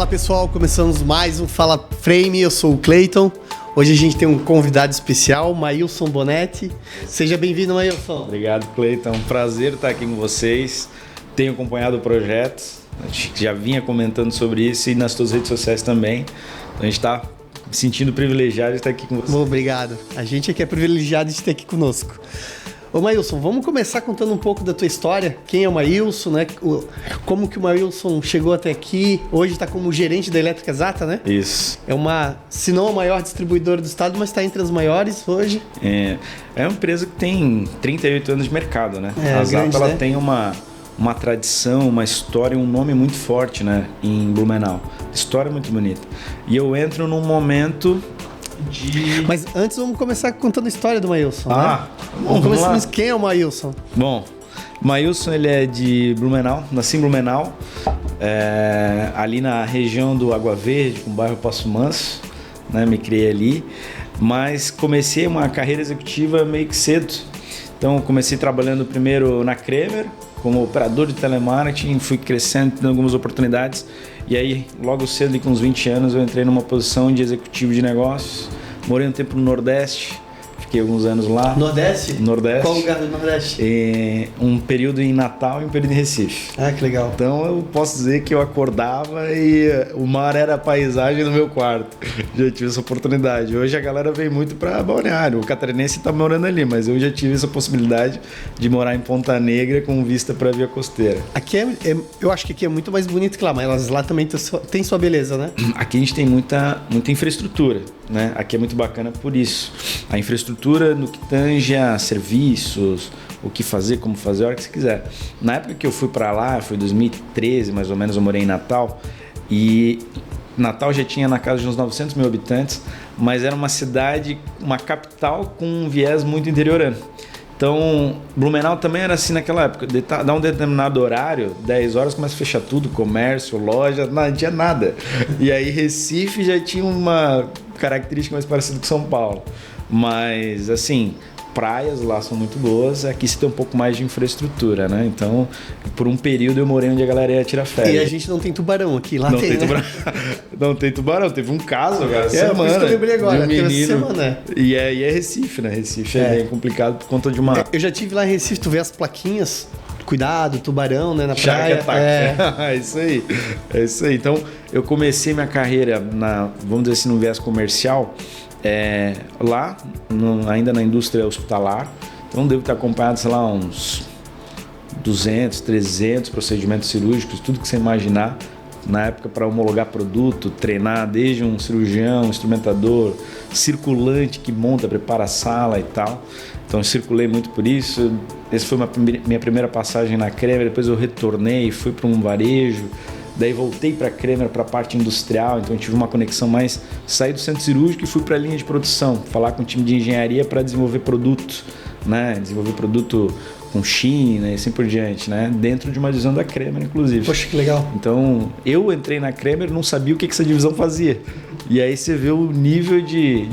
Fala pessoal, começamos mais um Fala Frame, eu sou o Cleiton. Hoje a gente tem um convidado especial, Maílson Bonetti. Seja bem-vindo, Maílson. Obrigado, Cleiton. É um prazer estar aqui com vocês. Tenho acompanhado o projeto, a gente já vinha comentando sobre isso e nas suas redes sociais também. Então, a gente está se sentindo privilegiado de estar aqui com vocês. Bom, obrigado. A gente aqui é privilegiado de ter aqui conosco. Ô Maílson, vamos começar contando um pouco da tua história. Quem é o Maílson, né? Como que o Maílson chegou até aqui? Hoje está como gerente da Elétrica Exata, né? Isso. É uma, se não a maior distribuidora do estado, mas está entre as maiores hoje. É uma empresa que tem 38 anos de mercado, né? A Exata, ela tem uma tradição, uma história, um nome muito forte, né? Em Blumenau. História muito bonita. E eu entro num momento Mas antes vamos começar contando a história do Maílson, né? Vamos lá. Quem é o Maílson? Bom, Maílson, ele é de Blumenau, nasci em Blumenau, ali na região do Água Verde, com o bairro Passo Manso, né? Me criei ali, mas comecei uma carreira executiva meio que cedo. Então comecei trabalhando primeiro na Kremer, como operador de telemarketing, fui crescendo, tendo algumas oportunidades. E aí, logo cedo, ali, com uns 20 anos, eu entrei numa posição de executivo de negócios. Morei um tempo no Nordeste, fiquei alguns anos lá. Nordeste? Nordeste. Qual lugar do Nordeste? Um período em Natal e um período em Recife. Ah, que legal. Então eu posso dizer que eu acordava e o mar era a paisagem do meu quarto. Já tive essa oportunidade. Hoje a galera vem muito para Balneário. O catarinense está morando ali, mas eu já tive essa possibilidade de morar em Ponta Negra com vista para a Via Costeira. Aqui eu acho que aqui é muito mais bonito que lá, mas lá também tem sua beleza, né? Aqui a gente tem muita infraestrutura, né? Aqui é muito bacana por isso. A infraestrutura no que tange a serviços, o que fazer, como fazer, a hora que você quiser. Na época que eu fui para lá, foi 2013 mais ou menos, eu morei em Natal, e Natal já tinha na casa de uns 900 mil habitantes, mas era uma cidade, uma capital com um viés muito interiorano. Então, Blumenau também era assim naquela época, dá um determinado horário, 10 horas começa a fechar tudo, comércio, loja, não tinha nada. E aí Recife já tinha uma característica mais parecida com São Paulo. Mas, assim, praias lá são muito boas, aqui você tem um pouco mais de infraestrutura, né? Então, por um período eu morei onde a galera ia tirar férias. E a gente não tem tubarão aqui, lá não tem, né? Não tem tubarão, teve um caso agora, semana. Por isso que eu lembrei agora, de um menino, semana. E é Recife, né? Recife é bem complicado por conta de uma... Eu já tive lá em Recife, tu vê as plaquinhas, cuidado, tubarão, né, na praia. É isso aí, é isso aí. Então, eu comecei minha carreira, vamos dizer assim, no viés comercial, lá, ainda na indústria hospitalar. Então devo ter acompanhado, sei lá, uns 200, 300 procedimentos cirúrgicos, tudo que você imaginar na época para homologar produto, treinar desde um cirurgião, instrumentador, circulante que monta, prepara a sala e tal. Então eu circulei muito por isso. Essa foi minha primeira passagem na Kremer, depois eu retornei, fui para um varejo. Daí voltei para a Kremer, para a parte industrial, então eu tive uma conexão mais... Saí do centro cirúrgico e fui para a linha de produção, falar com o time de engenharia para desenvolver produto, né? Desenvolver produto com China e assim por diante, né? Dentro de uma divisão da Kremer, inclusive. Poxa, que legal. Então, eu entrei na Kremer, não sabia o que essa divisão fazia. E aí você vê o nível de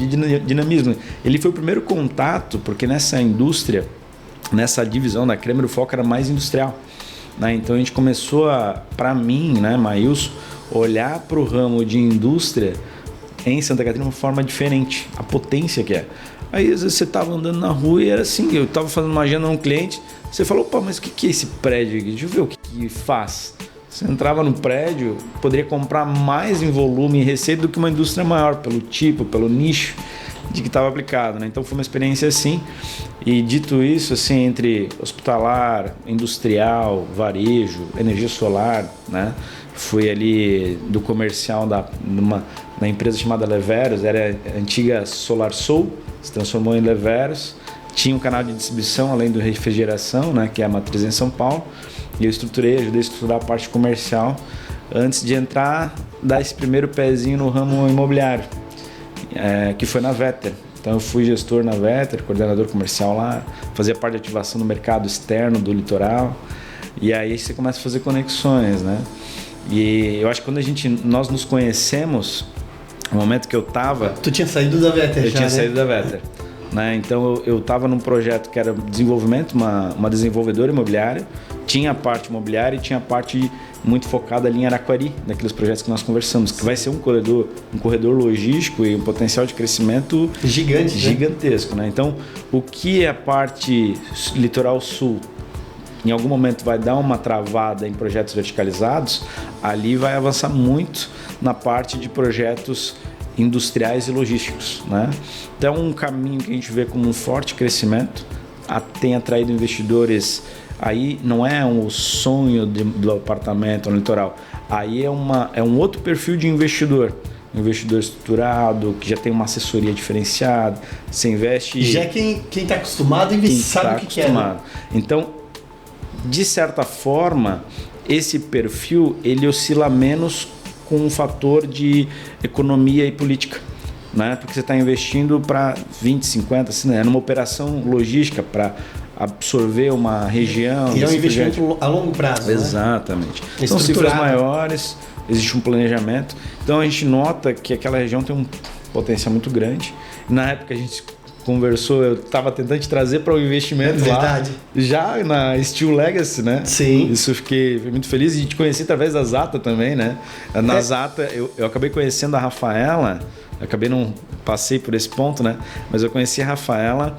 dinamismo. Ele foi o primeiro contato, porque nessa indústria, nessa divisão da Kremer, o foco era mais industrial. Né? Então a gente começou para mim, né, Maílson, olhar para o ramo de indústria em Santa Catarina de uma forma diferente, a potência que é. Aí às vezes você estava andando na rua e era assim, eu estava fazendo uma agenda a um cliente, você falou, opa, mas o que é esse prédio aqui? Deixa eu ver o que faz. Você entrava no prédio, poderia comprar mais em volume e receita do que uma indústria maior, pelo tipo, pelo nicho de que estava aplicado, né? Então foi uma experiência assim. E dito isso, assim, entre hospitalar, industrial, varejo, energia solar, né? Fui ali do comercial da empresa chamada Leveros, era a antiga Solar Sul, se transformou em Leveros. Tinha um canal de distribuição além do refrigeração, né? Que é a matriz em São Paulo. E eu ajudei a estruturar a parte comercial antes de entrar, dar esse primeiro pezinho no ramo imobiliário. Que foi na Vetter. Então eu fui gestor na Vetter, coordenador comercial lá, fazia parte de ativação no mercado externo do litoral, e aí você começa a fazer conexões, né? E eu acho que quando nós nos conhecemos, no momento que eu estava... Tu tinha saído da Vetter já, Eu tinha saído da Vetter. Né? Então eu estava num projeto que era desenvolvimento, uma desenvolvedora imobiliária, tinha a parte imobiliária e tinha a parte muito focada ali em Araquari, naqueles projetos que nós conversamos, que vai ser um corredor logístico e um potencial de crescimento gigantesco, né? Então, o que é a parte litoral sul em algum momento vai dar uma travada em projetos verticalizados, ali vai avançar muito na parte de projetos industriais e logísticos, né? Então, um caminho que a gente vê como um forte crescimento, tem atraído investidores. Aí não é o sonho do apartamento no litoral, aí é um outro perfil de investidor. Um investidor estruturado, que já tem uma assessoria diferenciada, você investe... Já é quem está acostumado e sabe o que quer. Né? Então, de certa forma, esse perfil ele oscila menos com um fator de economia e política, né? Porque você está investindo para 20, 50, assim, né? Numa operação logística para absorver uma região. E é um investimento a longo prazo. Exatamente. Né? São cifras maiores, existe um planejamento. Então a gente nota que aquela região tem um potencial muito grande. Na época a gente conversou, eu estava tentando te trazer para o investimento lá, já na Steel Legacy, né? Sim. Isso fiquei muito feliz e te conheci através da Zata também, né? Na Zata eu acabei conhecendo a Rafaela, não passei por esse ponto, né? Mas eu conheci a Rafaela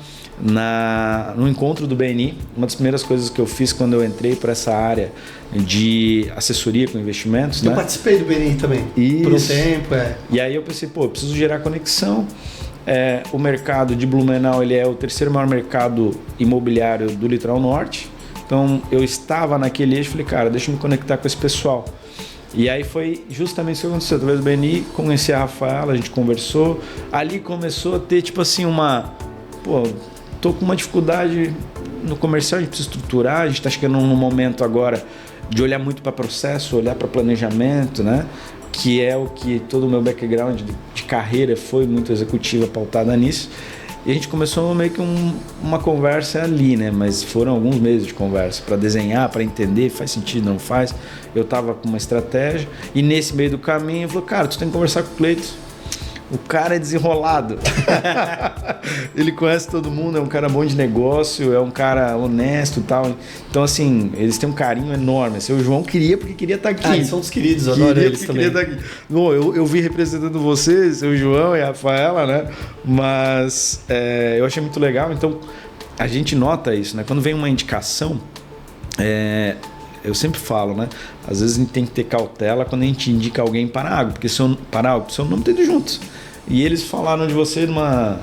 no encontro do BNI. Uma das primeiras coisas que eu fiz quando eu entrei para essa área de assessoria com investimentos. Eu participei do BNI também, por um tempo. E aí eu pensei, eu preciso gerar conexão. O mercado de Blumenau ele é o terceiro maior mercado imobiliário do Litoral Norte. Então eu estava naquele eixo e falei, cara, deixa eu me conectar com esse pessoal. E aí foi justamente isso que aconteceu. Através do BNI, conheci a Rafaela, a gente conversou. Ali começou a ter tipo assim tô com uma dificuldade no comercial, a gente precisa estruturar, a gente está chegando num momento agora de olhar muito para processo, olhar para planejamento, né? Que é o que todo o meu background de carreira foi muito executiva, pautada nisso. E a gente começou meio que uma conversa ali, né? Mas foram alguns meses de conversa para desenhar, para entender, faz sentido, não faz. Eu estava com uma estratégia e nesse meio do caminho eu falei, cara, tu tem que conversar com o Cleiton. O cara é desenrolado. Ele conhece todo mundo, é um cara bom de negócio, é um cara honesto e tal. Então, assim, eles têm um carinho enorme. Assim, o João queria porque queria estar aqui. Eles são os queridos, eu adoro eles também. Bom, eu vi representando vocês, o João e a Rafaela, né? Mas eu achei muito legal. Então, a gente nota isso, né? Quando vem uma indicação, eu sempre falo, né? Às vezes a gente tem que ter cautela quando a gente indica alguém para algo, porque seu nome tem juntos. E eles falaram de você numa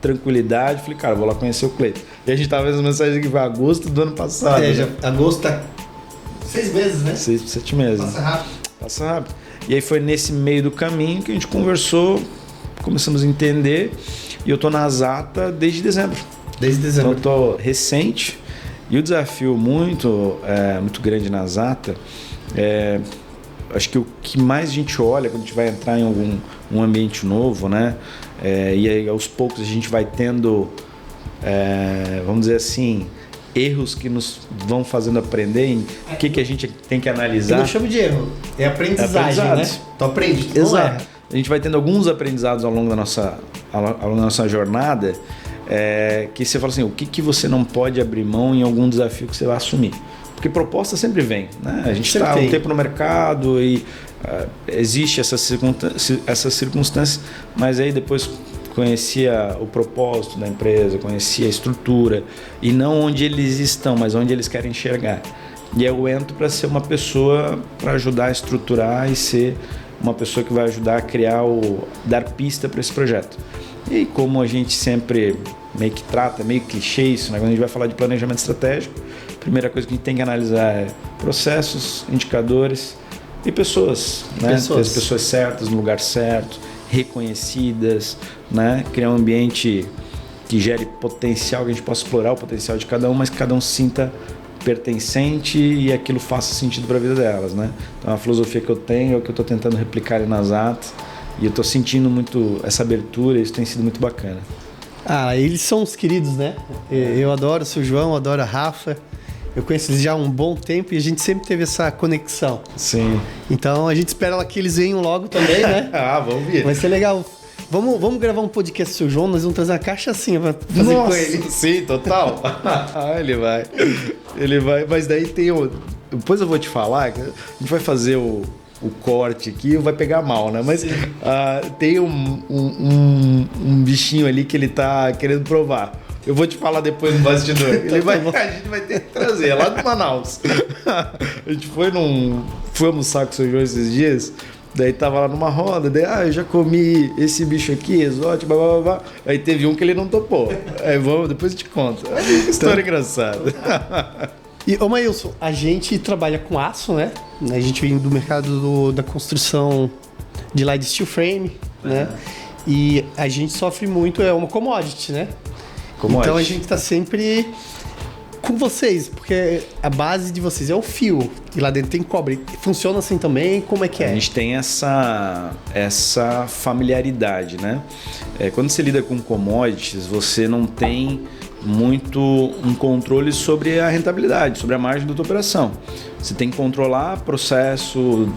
tranquilidade. Falei, cara, vou lá conhecer o Cleiton. E a gente tava vendo mensagem que foi agosto do ano passado. Já agosto tá 6 meses, né? 7 meses. Passa rápido. E aí foi nesse meio do caminho que a gente conversou, começamos a entender. E eu tô na Zata desde dezembro. Então eu tô recente. E o desafio muito grande na Zata acho que o que mais a gente olha quando a gente vai entrar em um ambiente novo, né? E aí aos poucos a gente vai tendo, vamos dizer assim, erros que nos vão fazendo aprender em o que a gente tem que analisar. Eu não chamo de erro, é aprendizagem, né? Tu aprende, Exato. A gente vai tendo alguns aprendizados ao longo da nossa jornada. Que você fala assim, o que você não pode abrir mão em algum desafio que você vai assumir. Porque proposta sempre vem, né? A gente está há um tempo no mercado e existe essa circunstância, mas aí depois conhecia o propósito da empresa, conhecia a estrutura, e não onde eles estão, mas onde eles querem enxergar. E eu entro para ser uma pessoa para ajudar a estruturar e ser uma pessoa que vai ajudar a criar dar pista para esse projeto. E como a gente sempre meio que trata, meio clichê isso, né? Quando a gente vai falar de planejamento estratégico, a primeira coisa que a gente tem que analisar é processos, indicadores e pessoas, né? Ter as pessoas certas no lugar certo, reconhecidas, né? Criar um ambiente que gere potencial, que a gente possa explorar o potencial de cada um, mas que cada um se sinta pertencente e aquilo faça sentido para a vida delas, né? Então a filosofia que eu tenho é o que eu estou tentando replicar ali nas Zata. E eu tô sentindo muito essa abertura, isso tem sido muito bacana. Eles são os queridos, né? Eu adoro o seu João, adoro a Rafa. Eu conheço eles já há um bom tempo e a gente sempre teve essa conexão. Sim. Então a gente espera que eles venham logo também, né? Vamos ver. Vai ser legal. Vamos gravar um podcast com o seu João, nós vamos trazer uma cachaçinha pra fazer com ele. Sim, total. Ele vai. Mas daí tem o... Depois eu vou te falar, que a gente vai fazer o corte aqui, vai pegar mal, né? Mas tem um bichinho ali que ele tá querendo provar. Eu vou te falar depois no bastidor. A gente vai ter que trazer, é lá de Manaus. A gente foi almoçar com o seu João esses dias, daí tava lá numa roda, daí, eu já comi esse bicho aqui, exótico, blá, blá, blá. Aí teve um que ele não topou. Aí depois eu te conto. História engraçada. E, Maílson, a gente trabalha com aço, né? A gente vem do mercado da construção de lá de steel frame, né? E a gente sofre muito, é uma commodity, né? Então a gente está sempre com vocês, porque a base de vocês é o fio, e lá dentro tem cobre. Funciona assim também? Como é que é? A gente tem essa familiaridade, né? Quando você lida com commodities, você não tem muito um controle sobre a rentabilidade, sobre a margem da tua operação. Você tem que controlar processo,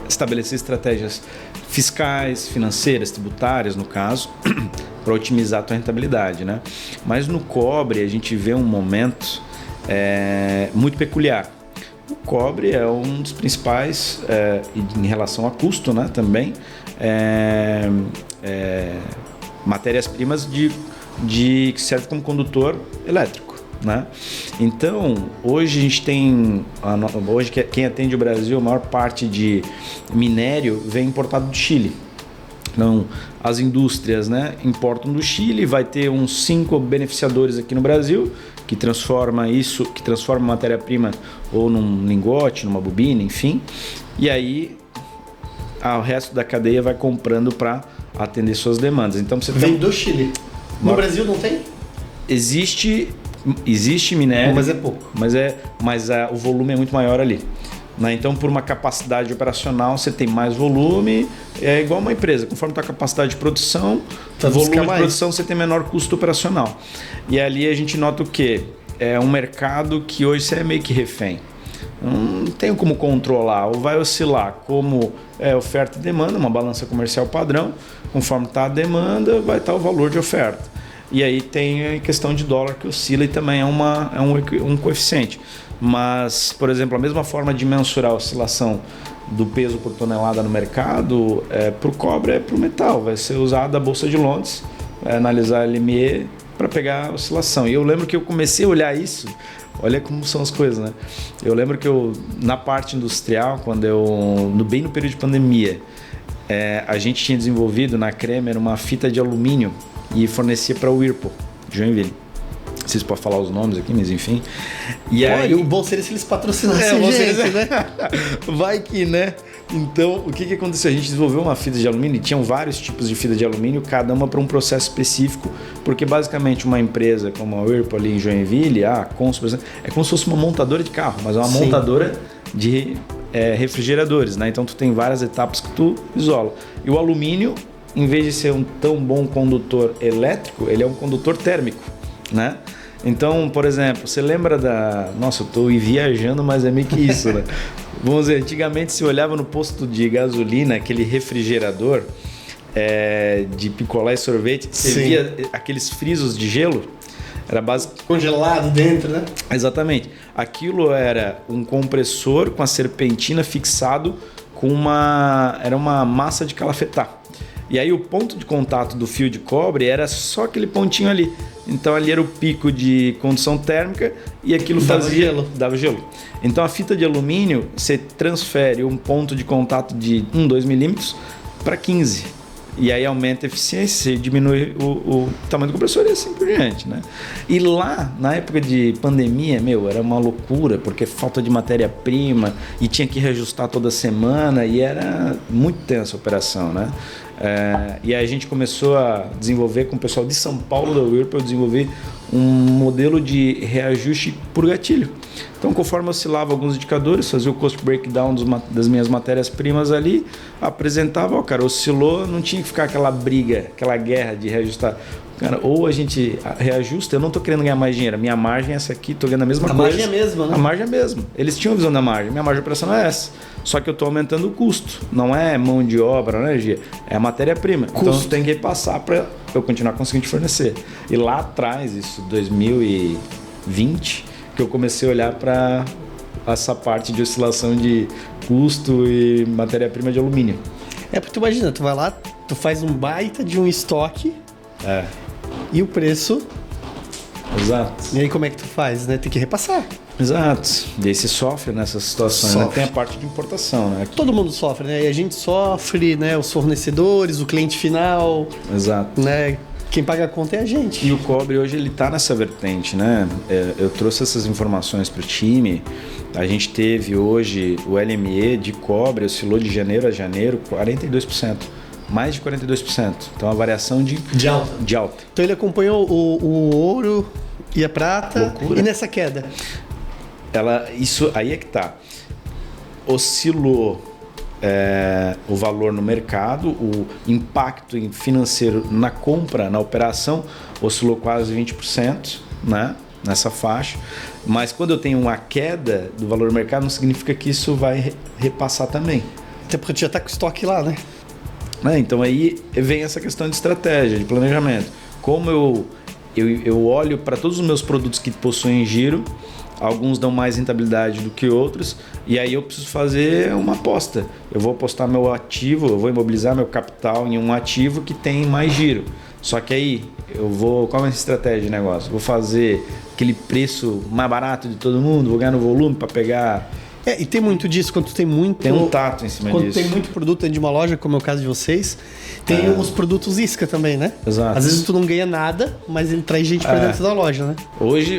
estabelecer estratégias fiscais, financeiras, tributárias, no caso, para otimizar a tua rentabilidade, né? Mas no cobre a gente vê um momento muito peculiar. O cobre é um dos principais, em relação a custo, né, também, matérias-primas que serve como condutor elétrico, né? Então, hoje a gente tem... Hoje quem atende o Brasil, a maior parte de minério vem importado do Chile. Então, as indústrias, né, importam do Chile, vai ter uns 5 beneficiadores aqui no Brasil, que transforma a matéria-prima ou num lingote, numa bobina, enfim. E aí, o resto da cadeia vai comprando para atender suas demandas. Então, você vem do Chile. No Brasil não tem? Existe minério, mas é pouco. Mas o volume é muito maior ali, né? Então, por uma capacidade operacional, você tem mais volume. É igual uma empresa, conforme a capacidade de produção, volume de produção, você tem menor custo operacional. E ali a gente nota o quê? É um mercado que hoje você é meio que refém. Não tem como controlar, ou vai oscilar como oferta e demanda, uma balança comercial padrão. Conforme está a demanda, vai estar o valor de oferta. E aí tem a questão de dólar que oscila e também é um coeficiente. Mas, por exemplo, a mesma forma de mensurar a oscilação do peso por tonelada no mercado, para o cobre para o metal. Vai ser usada a Bolsa de Londres, analisar a LME para pegar a oscilação. E eu lembro que eu comecei a olhar isso. Olha como são as coisas, né? Eu lembro que na parte industrial, bem no período de pandemia, a gente tinha desenvolvido na Kremer uma fita de alumínio e fornecia para o Whirlpool, de Joinville. Não sei se pode falar os nomes aqui, mas enfim. E aí, o bom seria se eles patrocinassem gente, né? Vai que, né? Então, o que aconteceu? A gente desenvolveu uma fita de alumínio e tinham vários tipos de fita de alumínio, cada uma para um processo específico, porque basicamente uma empresa como a Whirlpool ali em Joinville, a Consul, por exemplo, é como se fosse uma montadora de carro, mas é uma montadora de refrigeradores, né? Então, tu tem várias etapas que tu isola. E o alumínio, em vez de ser um tão bom condutor elétrico, ele é um condutor térmico, né? Então, por exemplo, você lembra da... Nossa, eu estou viajando, mas é meio que isso, né? Vamos dizer, antigamente se olhava no posto de gasolina, aquele refrigerador de picolé e sorvete, você via aqueles frisos de gelo, era basicamente... Congelado dentro, né? Exatamente. Aquilo era um compressor com a serpentina fixado com era uma massa de calafetar. E aí o ponto de contato do fio de cobre era só aquele pontinho ali. Então ali era o pico de condução térmica e aquilo dava gelo. Então a fita de alumínio, você transfere um ponto de contato de 2 milímetros para 15. E aí aumenta a eficiência, você diminui o tamanho do compressor e assim por diante, né? E lá, na época de pandemia, era uma loucura, porque falta de matéria-prima e tinha que reajustar toda semana e era muito tensa a operação, né? E aí a gente começou a desenvolver com o pessoal de São Paulo da Whirlpool, desenvolver um modelo de reajuste por gatilho. Então, conforme oscilava alguns indicadores, fazia o cost breakdown das minhas matérias-primas ali, apresentava, cara, oscilou, não tinha que ficar aquela briga, aquela guerra de reajustar. Cara, ou a gente reajusta, eu não estou querendo ganhar mais dinheiro, a minha margem é essa aqui, estou ganhando a mesma coisa. A margem é a mesma, né? A margem é a mesma. Eles tinham a visão da margem, minha margem operacional é essa. Só que eu estou aumentando o custo, não é mão de obra, não é energia, é a matéria-prima. Então eu tenho que repassar para eu continuar conseguindo fornecer. E lá atrás, isso 2020, que eu comecei a olhar para essa parte de oscilação de custo e matéria-prima de alumínio. É porque tu imagina, tu vai lá, tu faz um baita de um estoque e o preço... Exato. E aí como é que tu faz, né? Tem que repassar. Exato. E aí você sofre nessas situações. Né? Tem a parte de importação, né? Todo mundo sofre, né? E a gente sofre, né? Os fornecedores, o cliente final. Exato. Né? Quem paga a conta é a gente. E o cobre hoje ele está nessa vertente, né? Eu trouxe essas informações para o time. A gente teve hoje o LME de cobre, oscilou de janeiro a janeiro 42%. Mais de 42%. Então a variação de alta. Então ele acompanhou o ouro e a prata. Loucura. E nessa queda? Isso aí é que tá. Oscilou o valor no mercado, o impacto financeiro na compra, na operação, oscilou quase 20%, né? Nessa faixa. Mas quando eu tenho uma queda do valor do mercado, não significa que isso vai repassar também. Até porque tu já tá com estoque lá, né? Então aí vem essa questão de estratégia, de planejamento. Como eu olho para todos os meus produtos que possuem giro, alguns dão mais rentabilidade do que outros, e aí eu preciso fazer uma aposta. Eu vou apostar meu ativo, eu vou imobilizar meu capital em um ativo que tem mais giro. Só que aí qual é a estratégia de negócio? Vou fazer aquele preço mais barato de todo mundo, vou ganhar no volume para pegar... E tem muito disso, quando tu tem muito... Tem um tato em cima disso. Quando tem muito produto dentro de uma loja, como é o caso de vocês, tem os produtos isca também, né? Exato. Às vezes tu não ganha nada, mas ele traz gente para dentro da loja, né?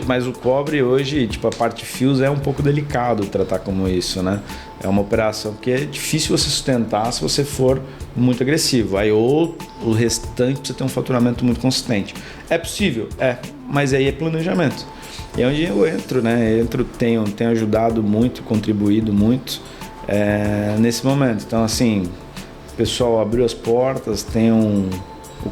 Mas o cobre hoje, a parte de fios é um pouco delicado tratar como isso, né? É uma operação que é difícil você sustentar se você for muito agressivo. Aí ou o restante você tem um faturamento muito consistente. É possível? Mas aí é planejamento. E é onde eu entro, né? Tenho ajudado muito, contribuído muito nesse momento. Então, assim, o pessoal abriu as portas, tem o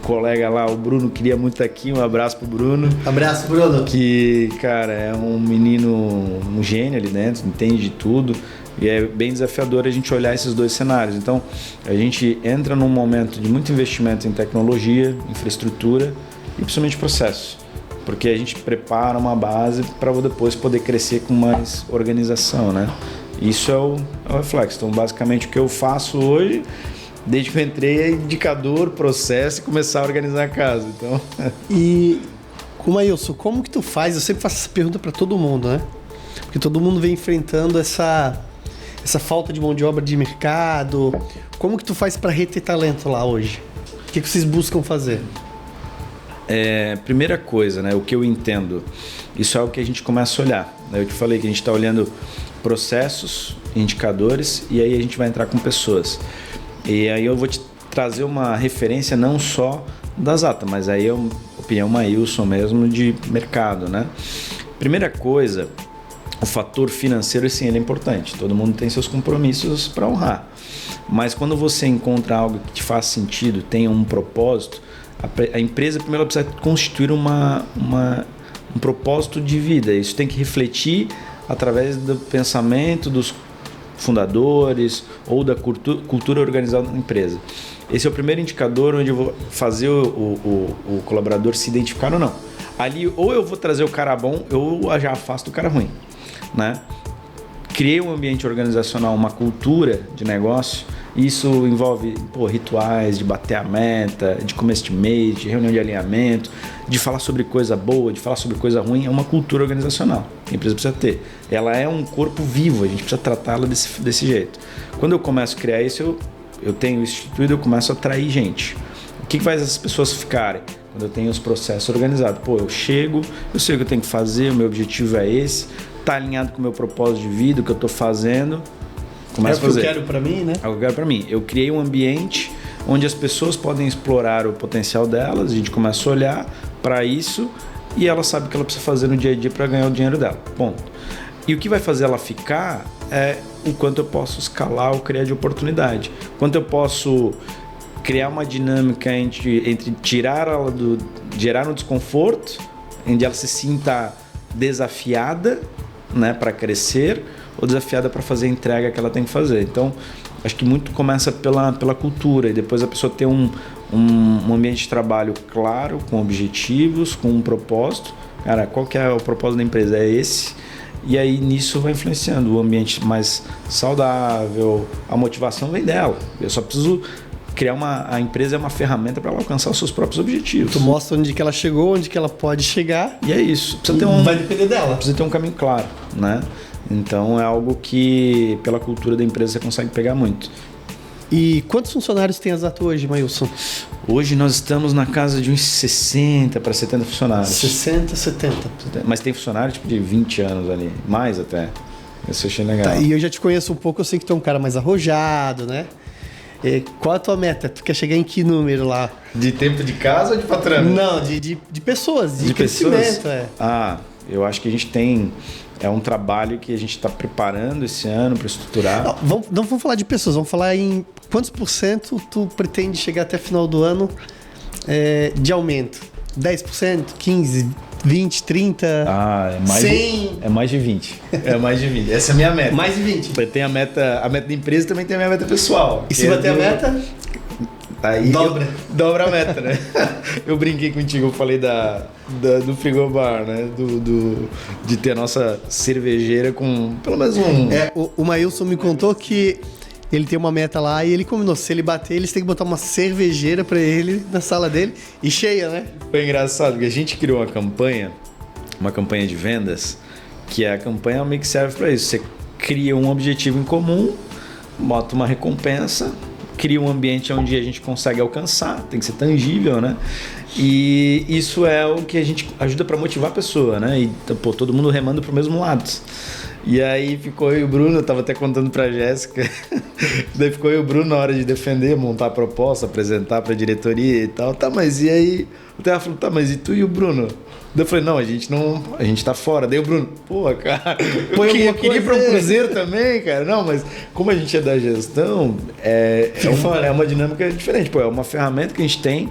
colega lá, o Bruno, queria muito estar aqui, um abraço pro Bruno. Abraço, Bruno. Que, cara, é um menino, um gênio ali dentro, entende de tudo. E é bem desafiador a gente olhar esses dois cenários. Então, a gente entra num momento de muito investimento em tecnologia, infraestrutura e principalmente processo. Porque a gente prepara uma base para depois poder crescer com mais organização, né? Isso é o reflexo. Então, basicamente, o que eu faço hoje, desde que eu entrei, é indicador, processo e começar a organizar a casa. Então... E, Maílson, como que tu faz? Eu sempre faço essa pergunta para todo mundo, né? Porque todo mundo vem enfrentando essa falta de mão de obra de mercado. Como que tu faz para reter talento lá hoje? O que vocês buscam fazer? Primeira coisa, né, o que eu entendo, isso é o que a gente começa a olhar. Eu te falei que a gente está olhando processos, indicadores, e aí a gente vai entrar com pessoas. E aí eu vou te trazer uma referência não só da Zata, mas aí é uma opinião Maílson mesmo de mercado, né? Primeira coisa, o fator financeiro, sim, ele é importante. Todo mundo tem seus compromissos para honrar. Mas quando você encontra algo que te faz sentido, tem um propósito, a empresa primeiro ela precisa constituir um propósito de vida. Isso tem que refletir através do pensamento dos fundadores ou da cultura organizada da empresa. Esse é o primeiro indicador onde eu vou fazer o colaborador se identificar ou não. Ali ou eu vou trazer o cara bom ou eu já afasto o cara ruim, né? Criei um ambiente organizacional, uma cultura de negócio. Isso envolve rituais de bater a meta, de começo de mês, de reunião de alinhamento, de falar sobre coisa boa, de falar sobre coisa ruim. É uma cultura organizacional que a empresa precisa ter. Ela é um corpo vivo, a gente precisa tratá-la desse jeito. Quando eu começo a criar isso, eu tenho instituído, eu começo a atrair gente. O que faz essas pessoas ficarem? Quando eu tenho os processos organizados. Eu chego, eu sei o que eu tenho que fazer, o meu objetivo é esse, está alinhado com o meu propósito de vida, o que eu estou fazendo. Começo a fazer. É o que eu quero para mim, né? É o que eu quero para mim. Eu criei um ambiente onde as pessoas podem explorar o potencial delas, a gente começa a olhar para isso e ela sabe o que ela precisa fazer no dia a dia para ganhar o dinheiro dela. Ponto. E o que vai fazer ela ficar é o quanto eu posso escalar ou criar de oportunidade. Quanto eu posso criar uma dinâmica entre tirar ela gerar um desconforto, onde ela se sinta desafiada, né, para crescer, ou desafiada para fazer a entrega que ela tem que fazer. Então, acho que muito começa pela cultura, e depois a pessoa ter um ambiente de trabalho claro, com objetivos, com um propósito. Cara, qual que é o propósito da empresa? É esse. E aí nisso vai influenciando o ambiente mais saudável, a motivação vem dela. Eu só preciso criar a empresa é uma ferramenta para ela alcançar os seus próprios objetivos. Tu mostra onde que ela chegou, onde que ela pode chegar. E é isso. Vai depender dela. Precisa ter um caminho claro, né? Então é algo que pela cultura da empresa você consegue pegar muito. E quantos funcionários tem a Zato hoje, Maílson? Hoje nós estamos na casa de uns 60 para 70 funcionários. 60, 70. Mas tem funcionário tipo de 20 anos ali, mais até. Isso eu achei legal. Tá, e eu já te conheço um pouco, eu sei que tu é um cara mais arrojado, né? E qual a tua meta? Tu quer chegar em que número lá? De tempo de casa ou de faturamento? Não, de pessoas, de crescimento. Pessoas? Eu acho que a gente tem... É um trabalho que a gente está preparando esse ano para estruturar. Não vamos falar de pessoas, vamos falar em quantos % tu pretende chegar até final do ano de aumento? 10%, 15%, 20%, 30%? É mais 100%? É mais de 20%. É mais de 20%. Essa é a minha meta. Mais de 20%. Tem a meta da empresa, também tem a minha meta pessoal. E se bater a meta? Aí dobra a meta, né? Eu brinquei contigo, eu falei do frigobar, né? De ter a nossa cervejeira com pelo menos um... O Maílson me contou que ele tem uma meta lá e ele combinou, se ele bater, eles têm que botar uma cervejeira pra ele na sala dele e cheia, né? Foi engraçado, porque a gente criou uma campanha de vendas, que a campanha meio que serve pra isso. Você cria um objetivo em comum, bota uma recompensa, cria um ambiente onde a gente consegue alcançar, tem que ser tangível, né? E isso é o que a gente ajuda para motivar a pessoa, né? E todo mundo remando pro mesmo lado. E aí ficou eu e o Bruno, eu tava até contando pra Jéssica, daí ficou eu e o Bruno na hora de defender, montar a proposta, apresentar pra diretoria e tal. Tá, mas e aí? O Terra falou, tá, mas e tu e o Bruno? Daí eu falei, não, a gente tá fora. Daí o Bruno, pô, cara, eu queria ir pra um cruzeiro também, cara. Não, mas como a gente é da gestão, é uma dinâmica diferente. Pô, é uma ferramenta que a gente tem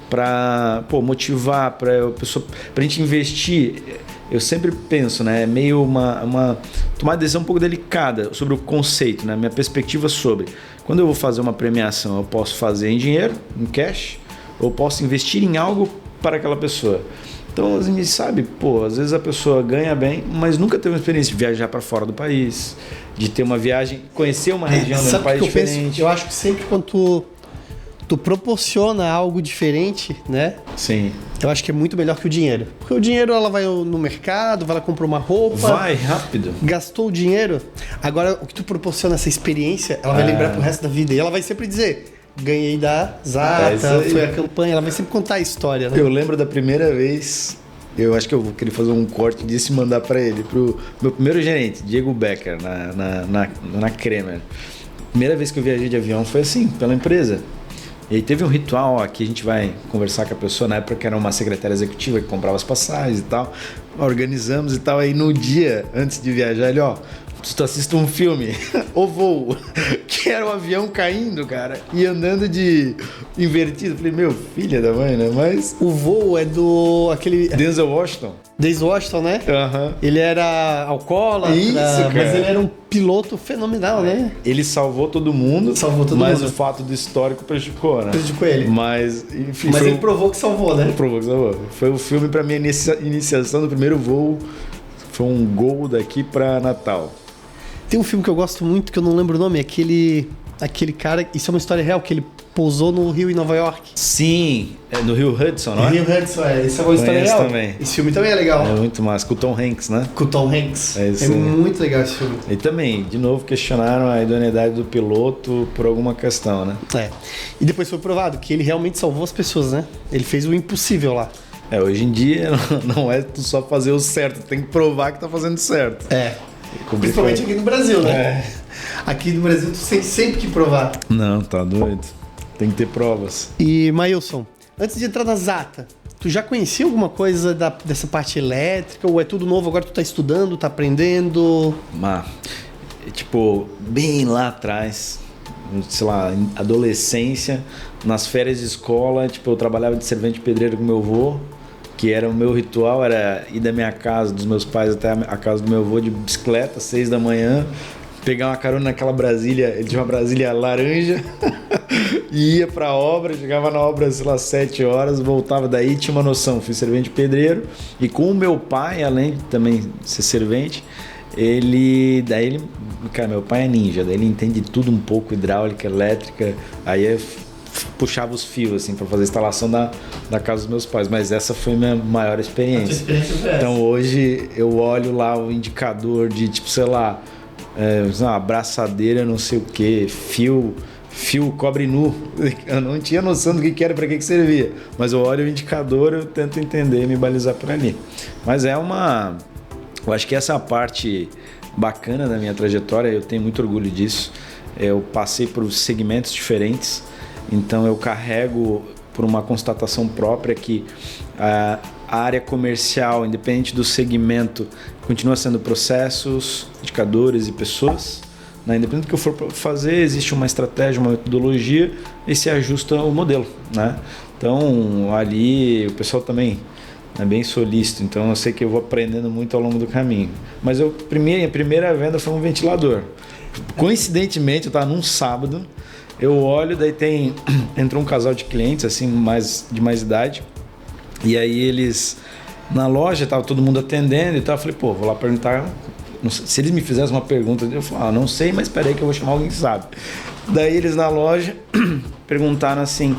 pra motivar, pra gente investir. Eu sempre penso, né? É meio uma tomada de decisão um pouco delicada sobre o conceito, né? Minha perspectiva sobre quando eu vou fazer uma premiação, eu posso fazer em dinheiro, em cash, ou posso investir em algo para aquela pessoa. Então a gente sabe, às vezes a pessoa ganha bem, mas nunca teve uma experiência de viajar para fora do país, de ter uma viagem, conhecer uma região de um país diferente. Eu acho que sempre quando tu proporciona algo diferente, né? Sim. Eu acho que é muito melhor que o dinheiro. Porque o dinheiro, ela vai no mercado, vai lá comprar uma roupa. Vai, rápido. Gastou o dinheiro. Agora, o que tu proporciona, essa experiência, ela vai lembrar pro resto da vida. E ela vai sempre dizer, ganhei da Zata, foi a campanha. Ela vai sempre contar a história, né? Eu lembro da primeira vez, eu acho que eu vou querer fazer um corte disso e mandar para ele, pro meu primeiro gerente, Diego Becker, na Kremer. Primeira vez que eu viajei de avião foi assim, pela empresa. E aí teve um ritual, aqui a gente vai conversar com a pessoa, na época que era uma secretária executiva que comprava as passagens e tal, organizamos e tal, aí no dia antes de viajar ele, tu assiste um filme, O Voo, que era um avião caindo, cara, e andando de invertido. Falei, meu, filha da mãe, né? Mas... O Voo é do... aquele... Denzel Washington. Denzel Washington, né? Uhum. Ele era alcoólatra, mas ele era um piloto fenomenal, né? Ele salvou todo mundo, mas o fato do histórico prejudicou, né? Prejudicou ele. Mas, enfim... Mas ele provou que salvou, né? Provou que salvou. Foi o filme pra minha iniciação do primeiro voo. Foi um gol daqui pra Natal. Tem um filme que eu gosto muito, que eu não lembro o nome, aquele cara, isso é uma história real, que ele pousou no Rio em Nova York. Sim, no Rio Hudson, não é? Rio Hudson, isso é uma história real. Também. Esse filme também é legal. É muito massa, com o Tom Hanks, né? Com o Tom Hanks. É muito legal esse filme. E também, de novo, questionaram a idoneidade do piloto por alguma questão, né? E depois foi provado que ele realmente salvou as pessoas, né? Ele fez o impossível lá. Hoje em dia não é tu só fazer o certo, tem que provar que tá fazendo certo. Principalmente aqui no Brasil, né? Aqui no Brasil tu tem sempre que provar. Não, tá doido. Tem que ter provas. E, Maílson, Antes de entrar na Zata, tu já conhecia alguma coisa dessa parte elétrica? Ou é tudo novo, agora tu tá estudando, tá aprendendo? Tipo, bem lá atrás, sei lá, adolescência, nas férias de escola, tipo, eu trabalhava de servente pedreiro com meu avô, que era o meu ritual, era ir da minha casa, dos meus pais até a casa do meu avô de bicicleta, 6 da manhã, pegar uma carona naquela Brasília, ele tinha uma Brasília laranja, e ia pra obra, chegava na obra, sei lá, 7 horas, voltava daí, tinha uma noção, fui servente pedreiro, e com o meu pai, além de também ser servente, cara, meu pai é ninja, daí ele entende tudo um pouco, hidráulica, elétrica, aí eu puxava os fios, assim, para fazer a instalação da casa dos meus pais, mas essa foi a minha maior experiência. Então hoje eu olho lá o indicador de, tipo, sei lá, uma abraçadeira, não sei o que, fio cobre nu, eu não tinha noção do que era, para que servia, mas eu olho o indicador, eu tento entender e me balizar por ali. Mas eu acho que essa é a parte bacana da minha trajetória, eu tenho muito orgulho disso. Eu passei por segmentos diferentes, então eu carrego por uma constatação própria que a área comercial, independente do segmento, continua sendo processos, indicadores e pessoas. Independente do que eu for fazer, existe uma estratégia, uma metodologia e se ajusta o modelo, né? Então ali o pessoal também é bem solícito, então eu sei que eu vou aprendendo muito ao longo do caminho. Mas a primeira venda foi um ventilador. Coincidentemente, eu estava num sábado, eu olho, daí entrou um casal de clientes, assim, de mais idade, e aí eles, na loja, estava todo mundo atendendo e tal, eu falei, pô, vou lá perguntar, se eles me fizessem uma pergunta, eu falei, não sei, mas espera aí que eu vou chamar alguém que sabe. Daí eles na loja perguntaram assim,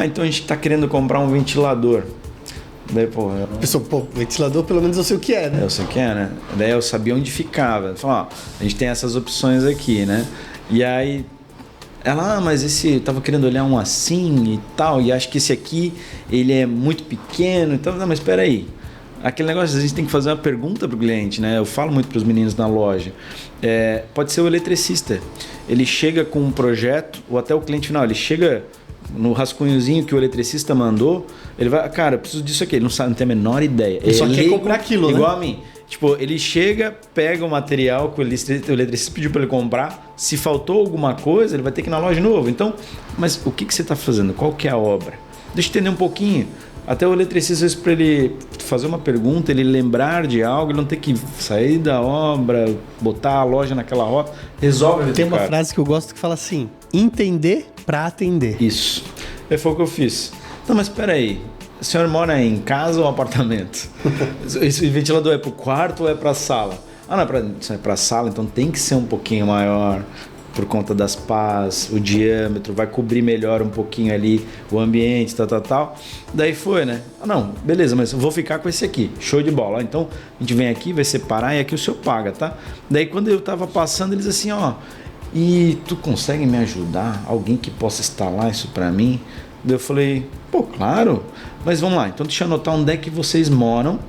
então a gente está querendo comprar um ventilador. Daí, Ventilador pelo menos eu sei o que é, né? Eu sei o que é, né? Daí eu sabia onde ficava. Falei, a gente tem essas opções aqui, né? E aí ela, mas esse, eu tava querendo olhar um assim e tal, e acho que esse aqui, ele é muito pequeno, então, não, mas espera aí. Aquele negócio, a gente tem que fazer uma pergunta pro cliente, né? Eu falo muito pros meninos na loja. Pode ser o eletricista. Ele chega com um projeto, ou até o cliente final, ele chega no rascunhozinho que o eletricista mandou, ele vai, cara, eu preciso disso aqui, ele não tem a menor ideia. Ele só quer comprar aquilo, igual a mim. Tipo, ele chega, pega o material que o eletricista pediu para ele comprar, se faltou alguma coisa, ele vai ter que ir na loja de novo. Então, mas o que você está fazendo? Qual que é a obra? Deixa eu entender um pouquinho. Até o eletricista, às vezes, para ele fazer uma pergunta, ele lembrar de algo, ele não ter que sair da obra, botar a loja naquela rota, resolve. Tem uma frase que eu gosto que fala assim, entender para atender. Isso. Foi o que eu fiz. Não, mas espera aí. O senhor mora em casa ou apartamento? Esse ventilador é para o quarto ou é para a sala? Não, é para a sala, então tem que ser um pouquinho maior por conta das pás, o diâmetro, vai cobrir melhor um pouquinho ali o ambiente, tal. Daí foi, né? Não, beleza, mas eu vou ficar com esse aqui, show de bola. Então a gente vem aqui, vai separar e aqui o senhor paga, tá? Daí quando eu tava passando, eles assim, e tu consegue me ajudar? Alguém que possa instalar isso para mim? Daí eu falei, claro, mas vamos lá, então deixa eu anotar onde é que vocês moram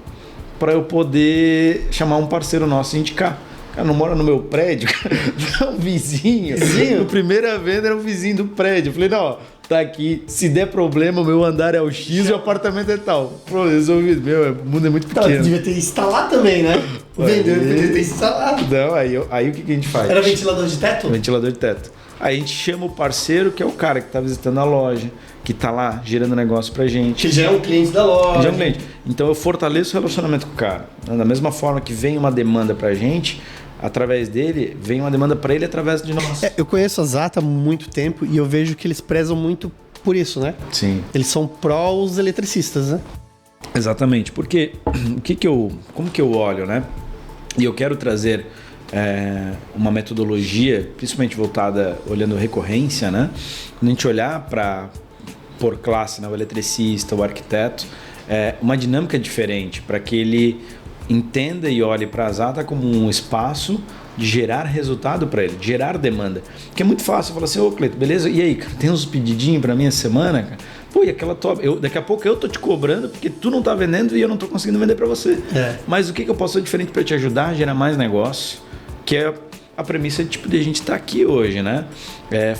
para eu poder chamar um parceiro nosso e indicar. Cara, não mora no meu prédio, cara, é um vizinho. A primeira venda era um vizinho do prédio. Eu falei, não, tá aqui, se der problema, o meu andar é o X e o apartamento é tal. Pô, resolvido, o mundo é muito pequeno. Devia ter instalado também, né? O vendedor devia ter instalado. Não, aí o que a gente faz? Era ventilador de teto? Ventilador de teto. Aí a gente chama o parceiro, que é o cara que tá visitando a loja, que tá lá gerando negócio pra gente. Que já é um cliente da loja. Já é um cliente. Então eu fortaleço o relacionamento com o cara. Da mesma forma que vem uma demanda pra gente, através dele, vem uma demanda para ele através de nós. Eu conheço a Zata há muito tempo e eu vejo que eles prezam muito por isso, né? Sim. Eles são pró os eletricistas, né? Exatamente, porque como que eu olho, né? E eu quero trazer uma metodologia, principalmente voltada, olhando recorrência, né? Quando a gente olhar por classe, né? O eletricista, o arquiteto, uma dinâmica diferente, para que ele entenda e olhe para a Zata como um espaço de gerar resultado para ele, de gerar demanda. Porque é muito fácil falar assim, Cleiton, beleza? E aí, cara, tem uns pedidinhos para mim essa semana, cara? Pô, e aquela top? Daqui a pouco eu tô te cobrando porque tu não tá vendendo e eu não tô conseguindo vender para você. Mas o que eu posso fazer diferente para te ajudar a gerar mais negócio? Que é a premissa de a gente estar aqui hoje, né?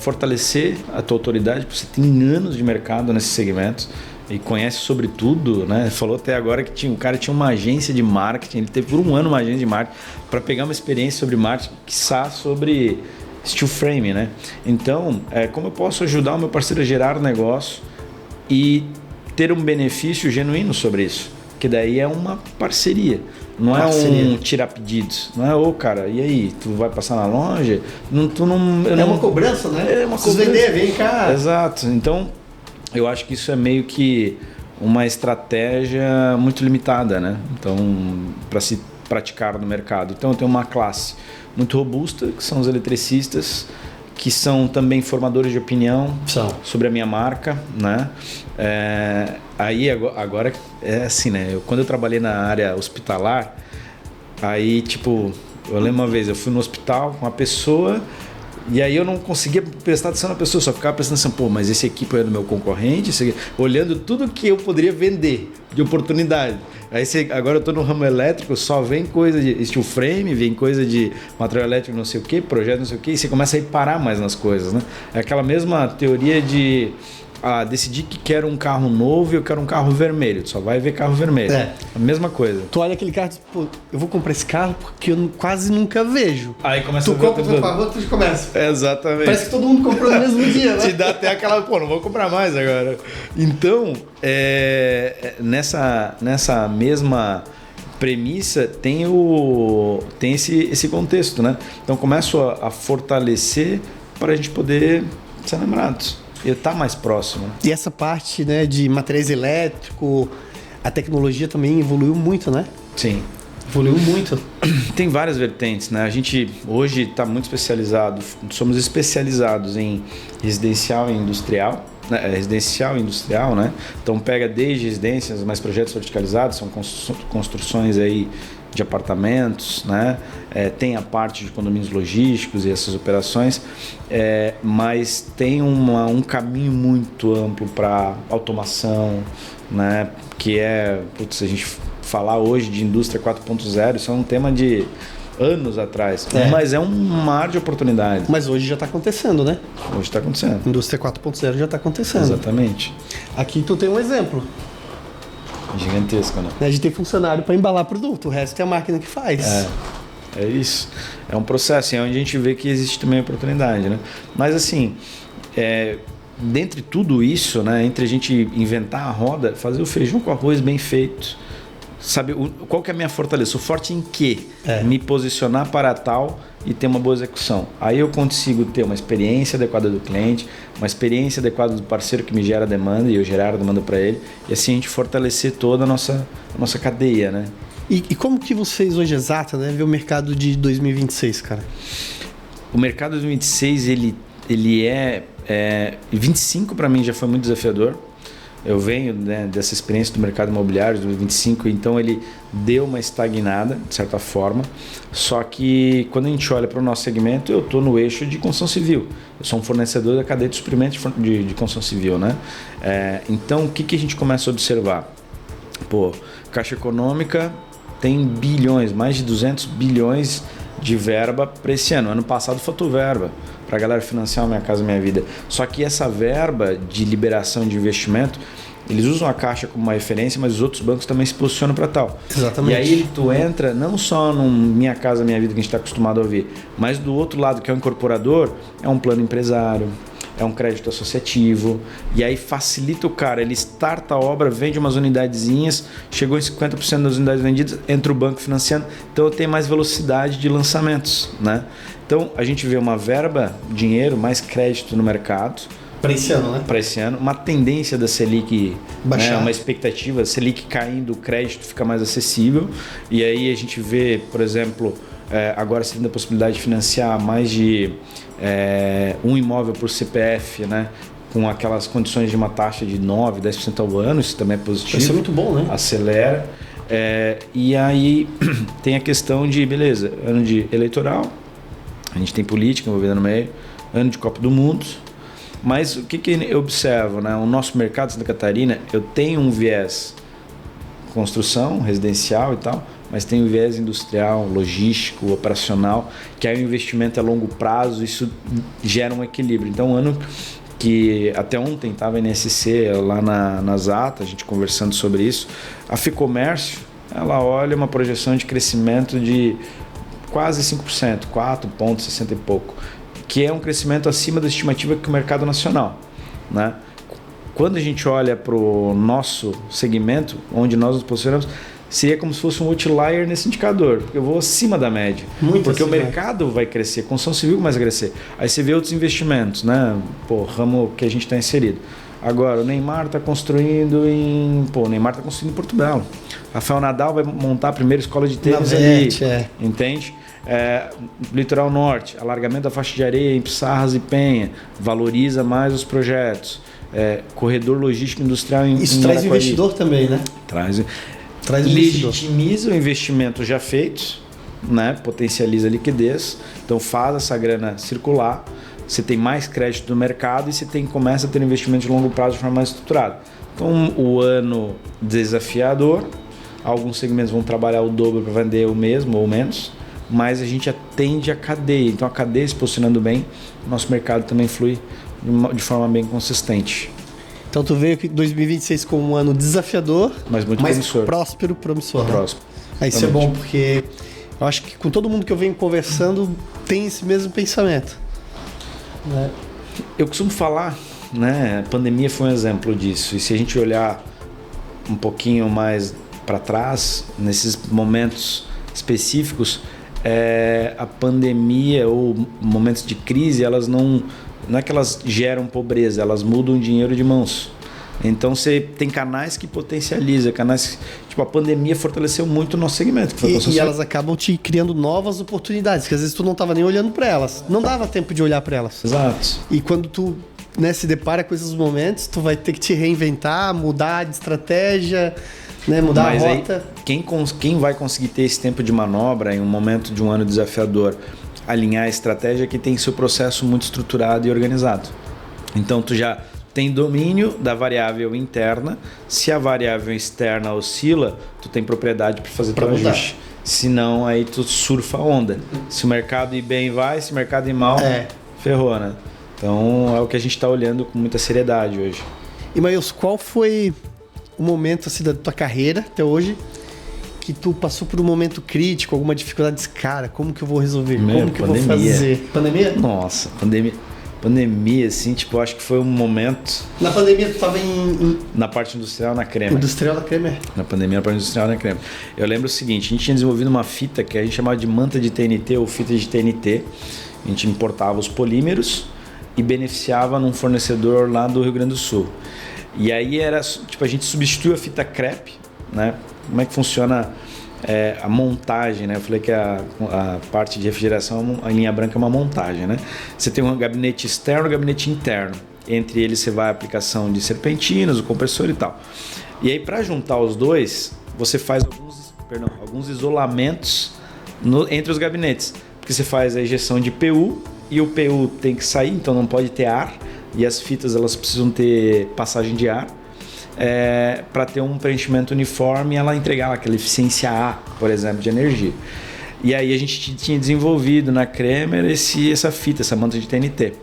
Fortalecer a tua autoridade, porque você tem anos de mercado nesses segmentos. e conhece sobre tudo, né? Falou até agora que o cara tinha uma agência de marketing, ele teve por um ano uma agência de marketing para pegar uma experiência sobre marketing, quiçá sobre steel frame, né? Então, como eu posso ajudar o meu parceiro a gerar negócio e ter um benefício genuíno sobre isso? Que daí é uma parceria, não é um tirar pedidos, não é, cara, e aí, tu vai passar na loja? Uma cobrança, né? É uma cobrança. Vender, vem cá. Exato, então eu acho que isso é meio que uma estratégia muito limitada, né? Então, para se praticar no mercado. Então, eu tenho uma classe muito robusta, que são os eletricistas, que são também formadores de opinião sobre a minha marca, né? Aí agora é assim, né? Quando eu trabalhei na área hospitalar, aí tipo, eu lembro uma vez, eu fui no hospital com uma pessoa e aí eu não conseguia prestar atenção na pessoa, só ficava prestando atenção, mas esse equipe é do meu concorrente, olhando tudo que eu poderia vender de oportunidade. Aí agora eu estou no ramo elétrico, só vem coisa de steel frame, vem coisa de material elétrico não sei o que, projeto não sei o que, e você começa a ir parar mais nas coisas, né? É aquela mesma teoria de decidir que quero um carro novo e eu quero um carro vermelho, tu só vai ver carro vermelho. A mesma coisa. Tu olha aquele carro e diz, pô, eu vou comprar esse carro porque eu quase nunca vejo. Aí começa tu compra o carro, tu começa. Exatamente. Parece que todo mundo comprou no mesmo dia, né? Te dá até aquela, pô, não vou comprar mais agora. Então, nessa mesma premissa tem esse contexto, né? Então começo a fortalecer para a gente poder ser namorados. E estar mais próximo. E essa parte, né, de materiais elétricos, a tecnologia também evoluiu muito, né? Sim. Evoluiu muito. Tem várias vertentes, né? A gente hoje está muito especializado, somos especializados em residencial e industrial. Residencial e industrial, né? Então pega desde residências, mais projetos verticalizados, são construções aí de apartamentos, né? Tem a parte de condomínios logísticos e essas operações, mas tem um caminho muito amplo para automação, né? Que se a gente falar hoje de indústria 4.0, isso é um tema de anos atrás, mas é um mar de oportunidades. Mas hoje já está acontecendo, né? Hoje está acontecendo. Indústria 4.0 já está acontecendo. Exatamente. Aqui tu tem um exemplo. Gigantesco, né? A gente tem funcionário para embalar produto, o resto é a máquina que faz. É isso. É um processo, é onde a gente vê que existe também oportunidade, né? Mas assim, dentre tudo isso, né, entre a gente inventar a roda, fazer o feijão com arroz bem feito, sabe, qual que é a minha fortaleza? Sou forte em quê? Me posicionar para tal e ter uma boa execução. Aí eu consigo ter uma experiência adequada do cliente, uma experiência adequada do parceiro que me gera demanda e eu gerar a demanda para ele, e assim a gente fortalecer toda a nossa cadeia, né? E como que vocês hoje exata, né, vê o mercado de 2026, cara? O mercado de 2026, ele 25 para mim já foi muito desafiador. Eu venho, né, dessa experiência do mercado imobiliário de 2025, então ele deu uma estagnada, de certa forma. Só que quando a gente olha para o nosso segmento, eu estou no eixo de construção civil. Eu sou um fornecedor da cadeia de suprimentos de construção civil, né? Então, o que a gente começa a observar? Caixa Econômica tem bilhões, mais de 200 bilhões de verba para esse ano. Ano passado faltou verba para a galera financiar o Minha Casa Minha Vida. Só que essa verba de liberação de investimento, eles usam a Caixa como uma referência, mas os outros bancos também se posicionam para tal. Exatamente. E aí tu entra não só no Minha Casa Minha Vida que a gente está acostumado a ouvir, mas do outro lado, que é o incorporador, é um plano empresário, é um crédito associativo, e aí facilita o cara, ele starta a obra, vende umas unidadezinhas, chegou em 50% das unidades vendidas, entra o banco financiando, então eu tenho mais velocidade de lançamentos, né? Então a gente vê uma verba, dinheiro, mais crédito no mercado. Para esse ano, né? Para esse ano, uma tendência da Selic baixar, uma expectativa, Selic caindo, o crédito fica mais acessível, e aí a gente vê, por exemplo, agora se tendo a possibilidade de financiar mais de um imóvel por CPF, né? Com aquelas condições de uma taxa de 9%, 10% ao ano, isso também é positivo. Isso é muito bom, né? Acelera. E aí tem a questão de, beleza, ano de eleitoral, a gente tem política envolvida no meio, ano de Copa do Mundo, mas o que eu observo, né? O nosso mercado de Santa Catarina, eu tenho um viés construção, residencial e tal, mas tem o viés industrial, logístico, operacional, que aí o investimento a longo prazo, isso gera um equilíbrio. Então, um ano que até ontem estava NSC lá na Zata, a gente conversando sobre isso. A Ficomércio, ela olha uma projeção de crescimento de quase 5%, 4,60 e pouco, que é um crescimento acima da estimativa que o mercado nacional, né? Quando a gente olha para o nosso segmento, onde nós nos posicionamos, seria como se fosse um outlier nesse indicador, porque eu vou acima da média. Muito porque acima. o mercado vai crescer, a construção civil começa a crescer. Aí você vê outros investimentos, né? Pô, ramo que a gente está inserido. Agora, o Neymar está construindo em... Pô, o Neymar está construindo em Porto Belo. Rafael Nadal vai montar a primeira escola de tênis ali. Entende? Litoral Norte, alargamento da faixa de areia em Pissarras e Penha, valoriza mais os projetos. Corredor logístico industrial em Isso traz investidor também, né? Traz Legitimiza o investimento já feito, né? Potencializa a liquidez, então faz essa grana circular, você tem mais crédito no mercado e começa a ter investimento de longo prazo de forma mais estruturada. Então, o ano desafiador, alguns segmentos vão trabalhar o dobro para vender o mesmo ou menos, mas a gente atende a cadeia. Então, a cadeia se posicionando bem, o nosso mercado também flui de forma bem consistente. Então tu veio aqui 2026 como um ano desafiador, mas muito promissor. Próspero, promissor. Próspero. Isso é bom, porque eu acho que com todo mundo que eu venho conversando tem esse mesmo pensamento. Né? Eu costumo falar, né? A pandemia foi um exemplo disso. E se a gente olhar um pouquinho mais para trás, nesses momentos específicos, a pandemia ou momentos de crise, elas não é que elas geram pobreza, elas mudam o dinheiro de mãos. Então você tem canais que potencializam, canais tipo a pandemia fortaleceu muito o nosso segmento. E elas acabam te criando novas oportunidades, que às vezes tu não estava nem olhando para elas, não dava tempo de olhar para elas. Exato. E quando tu se depara com esses momentos, tu vai ter que te reinventar, mudar de estratégia, né, mudar a rota. Aí, quem vai conseguir ter esse tempo de manobra em um momento de um ano desafiador? Alinhar a estratégia que tem seu processo muito estruturado e organizado. Então tu já tem domínio da variável interna. Se a variável externa oscila, tu tem propriedade para fazer teu ajuste. Se não, aí tu surfa a onda. Se o mercado ir bem, vai. Se o mercado ir mal, ferrou, né? Então é o que a gente está olhando com muita seriedade hoje. E Maílson, qual foi o momento assim, da tua carreira até hoje que tu passou por um momento crítico, alguma dificuldade? Como que eu vou resolver? Como que pandemia. Eu vou fazer? Pandemia? Nossa, pandemia, assim, tipo, acho que foi um momento... Na pandemia tu estava na parte industrial, na Cremer. Industrial da Cremer. Na pandemia, na parte industrial, na Cremer. Eu lembro o seguinte, a gente tinha desenvolvido uma fita que a gente chamava de manta de TNT ou fita de TNT. A gente importava os polímeros e beneficiava num fornecedor lá do Rio Grande do Sul. E aí era, tipo, a gente substituiu a fita crepe, né? Como é que funciona a montagem, né? Eu falei que a parte de refrigeração, a linha branca é uma montagem, né? Você tem um gabinete externo e um gabinete interno. Entre eles você vai a aplicação de serpentinas, o compressor e tal. E aí para juntar os dois, você faz alguns isolamentos entre os gabinetes. Porque você faz a injeção de PU e o PU tem que sair, então não pode ter ar. E as fitas elas precisam ter passagem de ar. Para ter um preenchimento uniforme e ela entregar aquela eficiência A, por exemplo, de energia. E aí a gente tinha desenvolvido na Cremer essa fita, essa manta de TNT.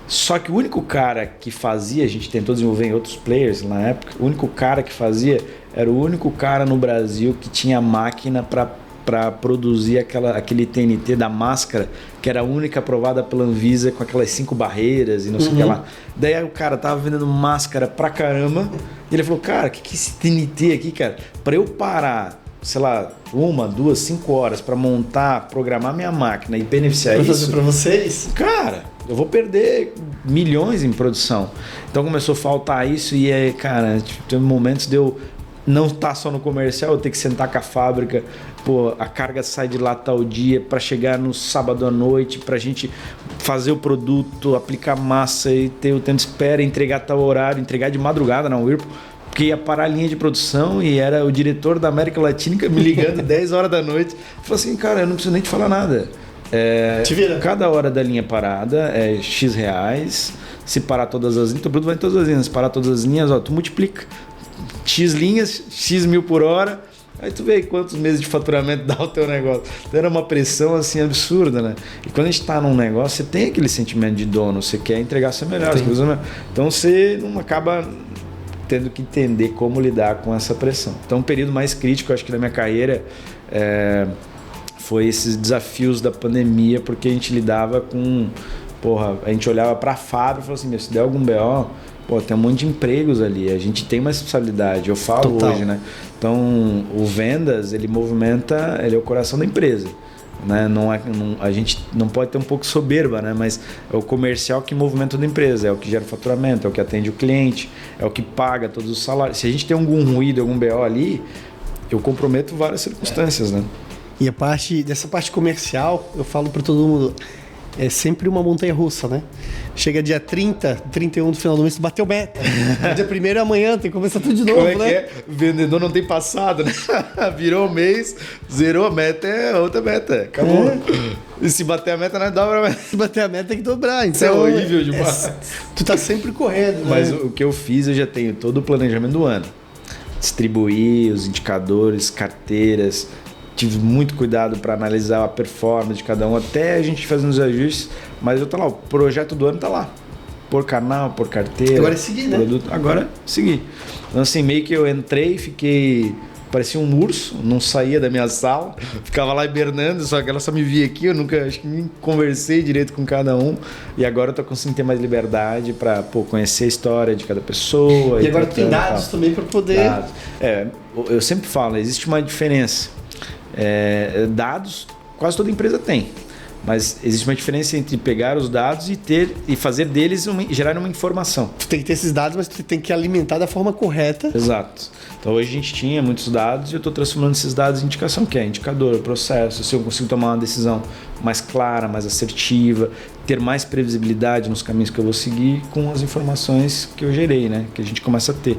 Só que o único cara que fazia, a gente tentou desenvolver em outros players na época, o único cara que fazia era o único cara no Brasil que tinha máquina para produzir aquele TNT da máscara, que era a única aprovada pela Anvisa com aquelas 5 barreiras e não sei o que lá. Daí o cara tava vendendo máscara pra caramba e ele falou, cara, que é esse TNT aqui, cara? Para eu parar, sei lá, 1, 2, 5 horas para montar, programar minha máquina e beneficiar isso... Pra fazer pra vocês? Cara, eu vou perder milhões em produção. Então começou a faltar isso e aí, cara, teve momentos de eu não estar só no comercial, eu ter que sentar com a fábrica, pô, a carga sai de lá tal dia para chegar no sábado à noite, pra gente fazer o produto, aplicar massa e ter o tempo de espera, entregar tal horário, entregar de madrugada na Whirlpool, porque ia parar a linha de produção e era o diretor da América Latina me ligando 10 horas da noite. Falei assim, cara, eu não preciso nem te falar nada. Cada hora da linha parada é X reais. Se parar todas as linhas, o produto vai em todas as linhas. Se parar todas as linhas, ó, tu multiplica. X linhas, X mil por hora, Aí tu vê aí quantos meses de faturamento dá o teu negócio. Então era uma pressão assim absurda, né? E quando a gente tá num negócio, você tem aquele sentimento de dono, você quer entregar seu melhor, as coisas. Então você não acaba tendo que entender como lidar com essa pressão. Então o período mais crítico, acho que da minha carreira, foi esses desafios da pandemia, porque a gente lidava com... Porra, a gente olhava para a fábrica e falou assim, se der algum BO, tem um monte de empregos ali, a gente tem uma responsabilidade, eu falo Total. hoje, né? Então, o vendas, ele movimenta, ele é o coração da empresa, né? A gente não pode ter um pouco soberba, né? Mas é o comercial que movimenta toda a empresa, é o que gera faturamento, é o que atende o cliente, é o que paga todos os salários. Se a gente tem algum ruído, algum BO ali, eu comprometo várias circunstâncias, né? E dessa parte comercial, eu falo para todo mundo, é sempre uma montanha russa, né? Chega dia 30, 31 do final do mês, tu bateu meta. Dia 1º amanhã, tem que começar tudo de novo, Como é né? que é? O vendedor não tem passado, né? Virou o mês, zerou a meta, é outra meta. Acabou. E se bater a meta, não dobra a meta. Se bater a meta, tem que dobrar. Então, Isso é horrível demais. Tu tá sempre correndo, né? Mas o que eu fiz, eu já tenho todo o planejamento do ano. Distribuir os indicadores, carteiras. Tive muito cuidado para analisar a performance de cada um, até a gente fazendo os ajustes, mas eu tô lá, o projeto do ano tá lá. Por canal, por carteira. Agora é seguir, né? Produto. Agora é seguir. Então assim, meio que eu entrei, fiquei... Parecia um urso, não saía da minha sala, ficava lá hibernando, só que ela só me via aqui, eu nunca, acho que nem conversei direito com cada um, e agora eu tô conseguindo ter mais liberdade para conhecer a história de cada pessoa. E agora tem dados também para poder... Dados. Eu sempre falo, existe uma diferença. Dados, quase toda empresa tem, mas existe uma diferença entre pegar os dados e fazer deles gerar uma informação. Tu tem que ter esses dados, mas tu tem que alimentar da forma correta. Exato. Então hoje a gente tinha muitos dados e eu estou transformando esses dados em indicação, que é indicador, processo, se eu consigo tomar uma decisão mais clara, mais assertiva, ter mais previsibilidade nos caminhos que eu vou seguir com as informações que eu gerei, né? Que a gente começa a ter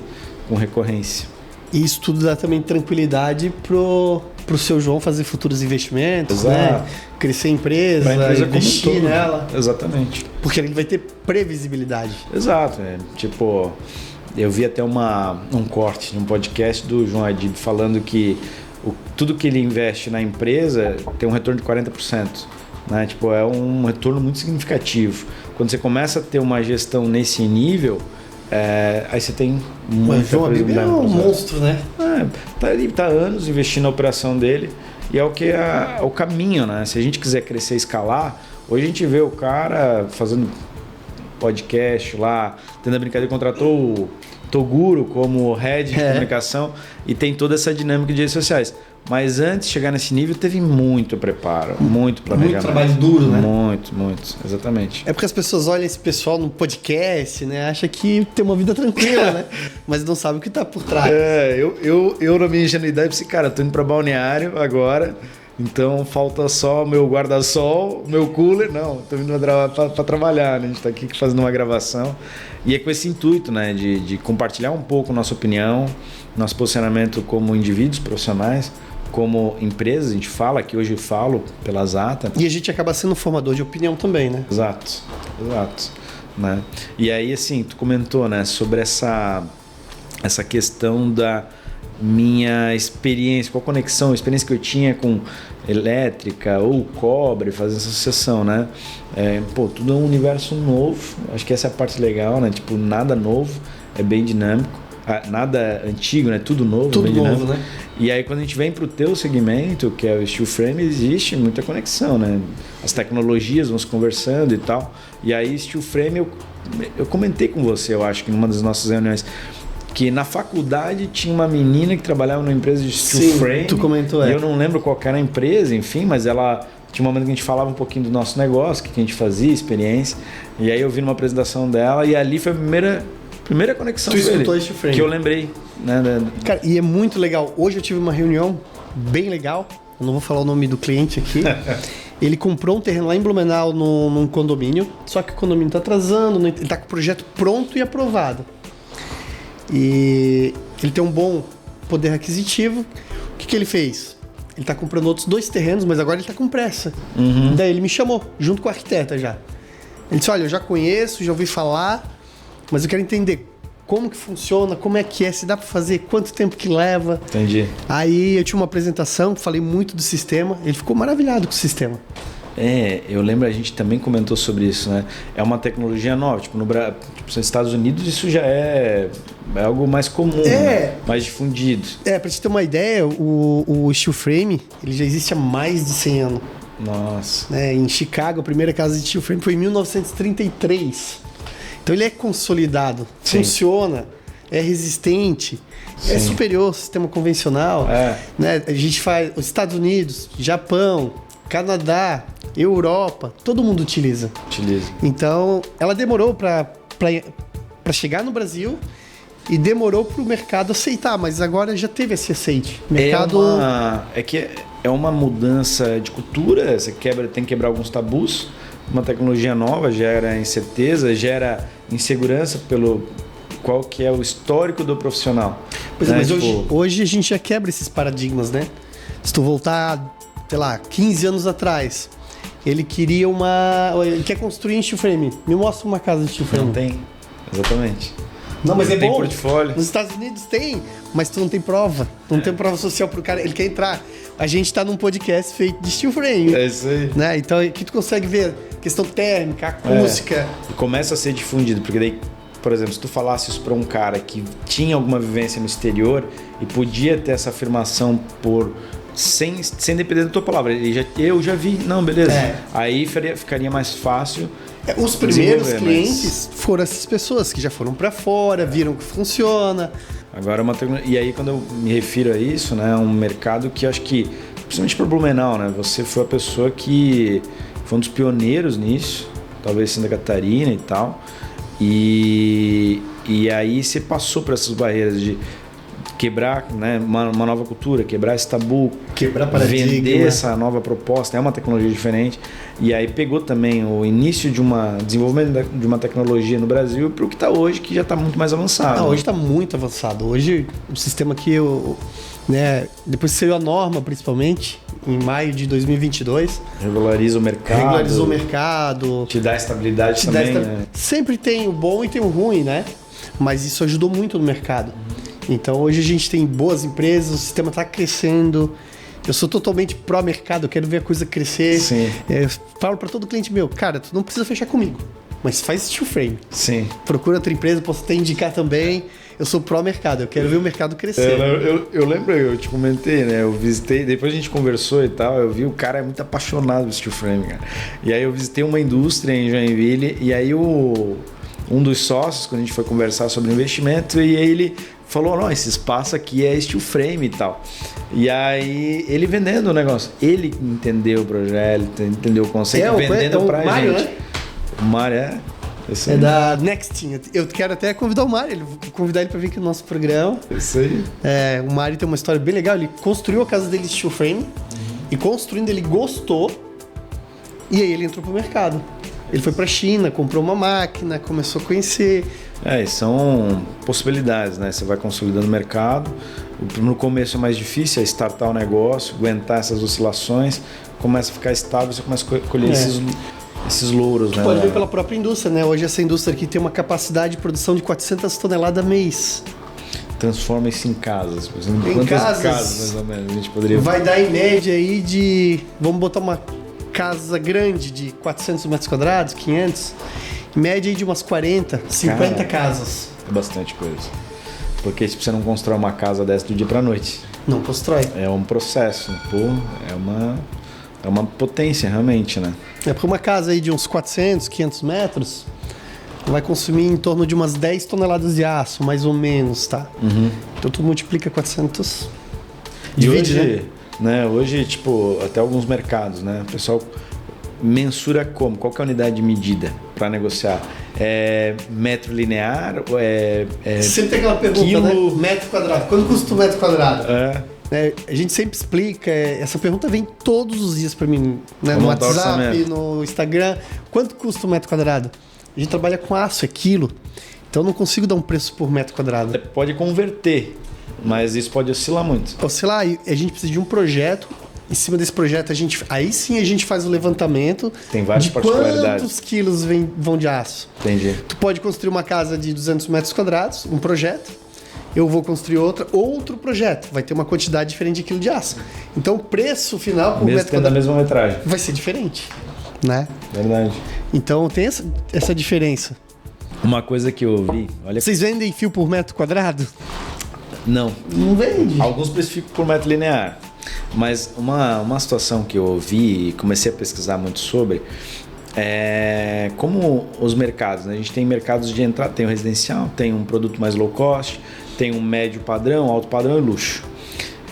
com recorrência. E isso tudo dá também tranquilidade pro seu João fazer futuros investimentos, né? Crescer a empresa investir nela. Exatamente. Porque ele vai ter previsibilidade. Exato. Tipo, eu vi até um corte de um podcast do João Adib falando que tudo que ele investe na empresa tem um retorno de 40%. Né? Tipo, é um retorno muito significativo. Quando você começa a ter uma gestão nesse nível... aí você tem muita coisa. É um monstro, né? Tá há anos investindo na operação dele e é o caminho, né? Se a gente quiser crescer e escalar, hoje a gente vê o cara fazendo podcast lá, tendo a brincadeira, contratou o Toguro como head de comunicação e tem toda essa dinâmica de redes sociais. Mas antes de chegar nesse nível, teve muito preparo, muito planejamento. Muito trabalho duro, né? Muito, exatamente. É porque as pessoas olham esse pessoal no podcast, né? Acham que tem uma vida tranquila, né? Mas não sabem o que tá por trás. Eu na minha ingenuidade, pensei, cara, tô indo pra Balneário agora, então falta só o meu guarda-sol, o meu cooler. Não, tô vindo pra trabalhar, né? A gente tá aqui fazendo uma gravação. E é com esse intuito, né? De compartilhar um pouco nossa opinião, nosso posicionamento como indivíduos profissionais, como empresa, a gente fala, que hoje eu falo pela Zata. E a gente acaba sendo formador de opinião também, né? Exato. Né? E aí, assim, tu comentou, né, sobre essa questão da minha experiência, qual a experiência que eu tinha com elétrica ou cobre, fazer essa associação, né? Tudo é um universo novo, acho que essa é a parte legal, né? Tipo, nada novo, é bem dinâmico. Nada antigo, né? Tudo novo. Tudo bem novo, dinâmico. né? E aí quando a gente vem para o teu segmento, que é o steel frame, existe muita conexão, né? As tecnologias vão se conversando e tal. E aí steel frame, eu comentei com você, eu acho que numa das nossas reuniões, que na faculdade tinha uma menina que trabalhava numa empresa de steel frame. Tu comentou, e eu não lembro qual era a empresa, enfim, mas ela... Tinha um momento que a gente falava um pouquinho do nosso negócio, o que a gente fazia, experiência. E aí eu vi numa apresentação dela e ali foi a primeira conexão que eu lembrei. Né? Cara, e é muito legal. Hoje eu tive uma reunião bem legal. Eu não vou falar o nome do cliente aqui. Ele comprou um terreno lá em Blumenau num condomínio. Só que o condomínio está atrasando. Ele está com o projeto pronto e aprovado. E ele tem um bom poder aquisitivo. O que ele fez? Ele está comprando outros 2 terrenos, mas agora ele está com pressa. Daí ele me chamou, junto com a arquiteta já. Ele disse, olha, eu já conheço, já ouvi falar, mas eu quero entender como que funciona, como é que é, se dá para fazer, quanto tempo que leva. Entendi. Aí eu tinha uma apresentação, falei muito do sistema, ele ficou maravilhado com o sistema. Eu lembro, a gente também comentou sobre isso, né? É uma tecnologia nova, tipo, nos Estados Unidos isso já é algo mais comum, né? Mais difundido. Pra te ter uma ideia, o steel frame, ele já existe há mais de 100 anos. Nossa. Em Chicago, a primeira casa de steel frame foi em 1933. Então ele é consolidado, Sim. Funciona, é resistente, Sim. é superior ao sistema convencional. Né? A gente faz os Estados Unidos, Japão, Canadá, Europa, todo mundo utiliza. Então ela demorou para chegar no Brasil e demorou para o mercado aceitar, mas agora já teve esse aceite. É uma mudança de cultura, você tem que quebrar alguns tabus. Uma tecnologia nova gera incerteza, gera insegurança pelo qual que é o histórico do profissional. Pois é, mas hoje a gente já quebra esses paradigmas, né? Se tu voltar, sei lá, 15 anos atrás, ele quer construir em steel frame. Me mostra uma casa de steel frame. Não tem, exatamente. Não, mas não é tem bom. Portfólio. Nos Estados Unidos tem, mas tu não tem prova. Não tem prova social pro cara, ele quer entrar. A gente tá num podcast feito de steel frame. É isso aí. Né? Então aqui tu consegue ver questão térmica, acústica. E começa a ser difundido, porque daí, por exemplo, se tu falasse isso para um cara que tinha alguma vivência no exterior e podia ter essa afirmação sem depender da tua palavra, eu já vi, não, beleza. Aí ficaria mais fácil. Os primeiros clientes foram essas pessoas que já foram para fora, viram que funciona. Agora e aí quando eu me refiro a isso, né, é um mercado que acho que, principalmente para Blumenau, né, você foi a pessoa que foi um dos pioneiros nisso, talvez Santa Catarina e tal, e aí você passou por essas barreiras de quebrar, né, uma nova cultura, quebrar esse tabu, quebrar paradigma, vender essa nova proposta, é uma tecnologia diferente. E aí pegou também o início de desenvolvimento de uma tecnologia no Brasil para o que está hoje, que já está muito mais avançado. Hoje está muito avançado. Hoje o sistema que depois que saiu a norma, principalmente, em maio de 2022. Regularizou o mercado. Te dá estabilidade também. Né? Sempre tem o bom e tem o ruim, né? Mas isso ajudou muito no mercado. Então hoje a gente tem boas empresas, o sistema está crescendo. Eu sou totalmente pró-mercado, eu quero ver a coisa crescer. Sim. Eu falo para todo cliente meu, cara, tu não precisa fechar comigo, mas faz steel frame. Sim. Procura outra empresa, posso até indicar também. Eu sou pró-mercado, eu quero ver o mercado crescer. Eu lembro, eu te comentei, né? Eu visitei, depois a gente conversou e tal, eu vi o cara é muito apaixonado por steel frame, cara. E aí eu visitei uma indústria em Joinville, e aí um dos sócios, quando a gente foi conversar sobre investimento, e aí ele falou, não, esse espaço aqui é steel frame e tal. E aí, ele vendendo o negócio. Ele entendeu o projeto, entendeu o conceito, vendendo pra Mário, gente. Né? O Mário é da Nextin. Eu quero até convidar o Mário, vou convidar ele para vir aqui no nosso programa. Isso aí. O Mário tem uma história bem legal. Ele construiu a casa dele steel frame e construindo ele gostou e aí ele entrou pro mercado. Ele foi para a China, comprou uma máquina, começou a conhecer. São possibilidades, né? Você vai consolidando o mercado. No começo é mais difícil, é startar o negócio, aguentar essas oscilações, começa a ficar estável, você começa a colher esses louros, né? Pode ver pela própria indústria, né? Hoje essa indústria aqui tem uma capacidade de produção de 400 toneladas mês. Transforma isso em casas. Em casas, mais ou menos, a gente poderia... Vai dar em média aí de... Vamos botar uma casa grande de 400 metros quadrados, 500... Em média aí de umas 40, 50 casas. É bastante coisa. Porque tipo, você não constrói uma casa dessa do dia pra noite. Não constrói. É um processo. Pô, é uma potência realmente, né? Porque uma casa aí de uns 400, 500 metros vai consumir em torno de umas 10 toneladas de aço, mais ou menos, tá? Então tu multiplica 400. Divide, hoje, né? Hoje, tipo, até alguns mercados, né? O pessoal mensura como? Qual que é a unidade de medida para negociar? É metro linear? Ou sempre tem aquela pergunta, quilo... né? Metro quadrado. Quanto custa um metro quadrado? A gente sempre explica, essa pergunta vem todos os dias para mim, né? No WhatsApp, no Instagram. Quanto custa um metro quadrado? A gente trabalha com aço, é quilo. Então eu não consigo dar um preço por metro quadrado. Pode converter, mas isso pode oscilar muito. Oscilar, a gente precisa de um projeto Em cima desse projeto, aí sim a gente faz o levantamento Tem várias de particularidades. quantos quilos vão de aço. Entendi. Tu pode construir uma casa de 200 metros quadrados, um projeto. Eu vou construir outro projeto. Vai ter uma quantidade diferente de quilo de aço. Então o preço final por Mesmo metro tendo a quadrado mesma metragem. vai ser diferente, né? Verdade. Então tem essa diferença. Uma coisa que eu vi... Olha, Vocês vendem fio por metro quadrado? não. Não vende. Alguns especificam por metro linear. Mas uma situação que eu vi e comecei a pesquisar muito sobre é como os mercados, né? A gente tem mercados de entrada, tem o residencial, tem um produto mais low cost, tem um médio padrão, alto padrão e luxo.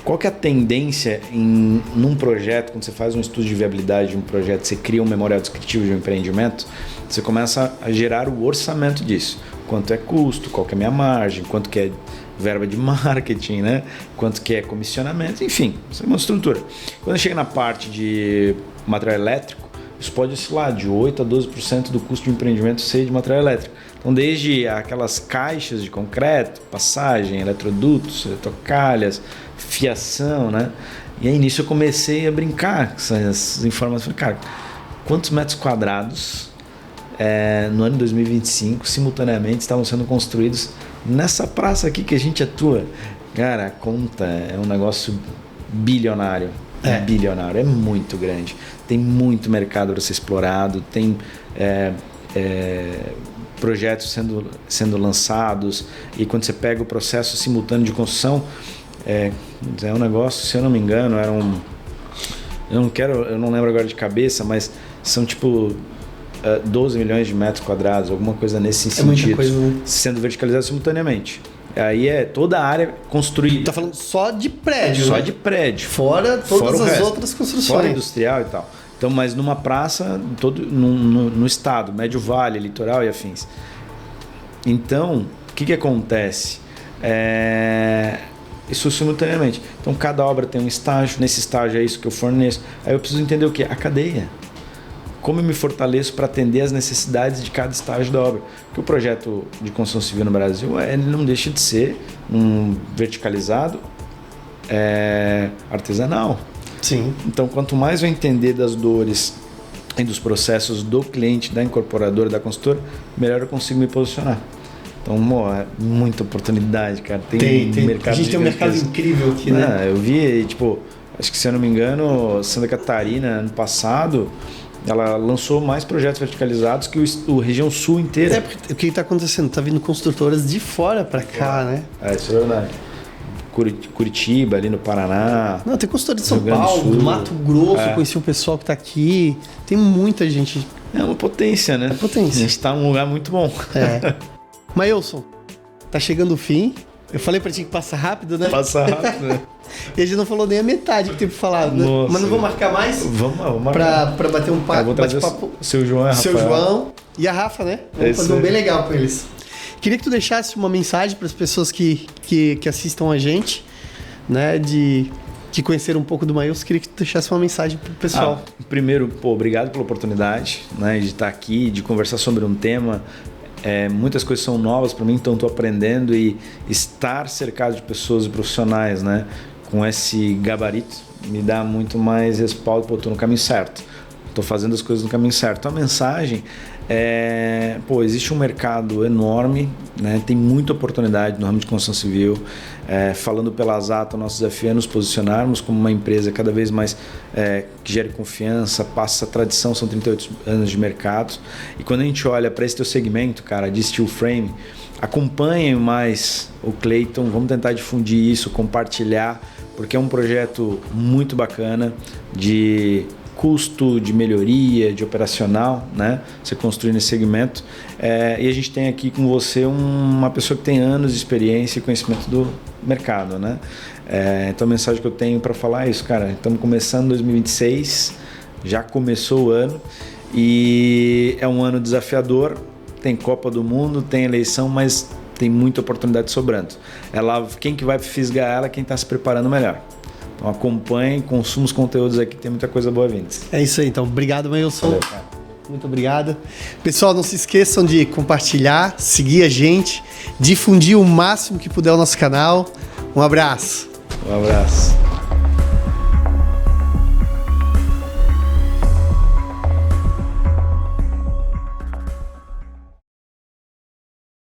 Qual que é a tendência num projeto, quando você faz um estudo de viabilidade de um projeto, você cria um memorial descritivo de um empreendimento, você começa a gerar o orçamento disso. Quanto é custo, qual que é a minha margem, quanto que é verba de marketing, né? Quanto que é comissionamento, enfim, isso é uma estrutura. Quando chega na parte de material elétrico, isso pode oscilar de 8% a 12% do custo de empreendimento ser de material elétrico. Então, desde aquelas caixas de concreto, passagem, eletrodutos, eletrocalhas, fiação, né? E aí nisso eu comecei a brincar com essas informações. Falei, cara, quantos metros quadrados no ano de 2025 simultaneamente estavam sendo construídos nessa praça aqui que a gente atua? Cara, a conta é um negócio bilionário. Bilionário, é muito grande. Tem muito mercado para ser explorado, tem projetos sendo lançados, e quando você pega o processo simultâneo de construção, é um negócio, se eu não me engano, eu não lembro agora de cabeça, mas são tipo 12 milhões de metros quadrados, alguma coisa nesse sentido, muita coisa, né? Sendo verticalizado simultaneamente. Aí é toda a área construída. Tá falando só de prédio, Só né? de prédio. Fora todas o as resto. outras construções. Fora industrial e tal. Então, mas numa praça, no estado, Médio Vale, litoral e afins. Então, o que acontece? Isso simultaneamente. Então, cada obra tem um estágio. Nesse estágio é isso que eu forneço. Aí eu preciso entender o quê? A cadeia. Como eu me fortaleço para atender as necessidades de cada estágio da obra. Porque o projeto de construção civil no Brasil, ele não deixa de ser um verticalizado artesanal. Sim. Então, quanto mais eu entender das dores e dos processos do cliente, da incorporadora, da consultora, melhor eu consigo me posicionar. Então, é muita oportunidade, cara. Tem mercado. A gente tem um mercado incrível aqui, né? Eu vi, acho que se eu não me engano, Santa Catarina, ano passado, ela lançou mais projetos verticalizados que o região sul inteira. Porque o que está acontecendo? Tá vindo construtoras de fora para cá, né? Isso é verdade. Curitiba, ali no Paraná. Não, tem consultora de São Paulo, do Mato Grosso, conheci o pessoal que está aqui. Tem muita gente. É uma potência, né? É potência. A gente está num lugar muito bom. Maílson, tá chegando o fim. Eu falei pra ti que passa rápido, né? Passa rápido, né? E a gente não falou nem a metade que tem pra falar, né? Nossa. Mas não vou marcar mais? Vamos marcar. Pra bater um Vou trazer bate-papo. o seu João e a Seu Rafael. João e a Rafa, né? Vamos fazer um bem legal com eles. Queria que tu deixasse uma mensagem para as pessoas que assistam a gente, né? Que conheceram um pouco do Maílson. Queria que tu deixasse uma mensagem pro pessoal. Primeiro, obrigado pela oportunidade, né, de estar aqui, de conversar sobre um tema. Muitas coisas são novas para mim, então estou aprendendo, e estar cercado de pessoas e profissionais, né, com esse gabarito me dá muito mais respaldo. Estou no caminho certo, estou fazendo as coisas no caminho certo. Então a mensagem existe um mercado enorme, né, tem muita oportunidade no ramo de construção civil. Falando pela Azato, o nosso desafio é nos posicionarmos como uma empresa cada vez mais que gere confiança, passa tradição, são 38 anos de mercado. E quando a gente olha para esse teu segmento, cara, de steel frame, acompanhem mais o Clayton, vamos tentar difundir isso, compartilhar, porque é um projeto muito bacana de custo, de melhoria, de operacional, né? Você construir nesse segmento. E a gente tem aqui com você uma pessoa que tem anos de experiência e conhecimento do mercado, né? Então a mensagem que eu tenho para falar é isso, cara. Estamos começando 2026, já começou o ano, e é um ano desafiador. Tem Copa do Mundo, tem eleição, mas tem muita oportunidade sobrando. Quem que vai fisgar ela? Quem está se preparando melhor. Então acompanhe, consuma os conteúdos aqui, tem muita coisa boa vindo. É isso aí, então. Obrigado, Maílson. Valeu, cara. Muito obrigado. Pessoal, não se esqueçam de compartilhar, seguir a gente, difundir o máximo que puder o nosso canal. Um abraço. Um abraço.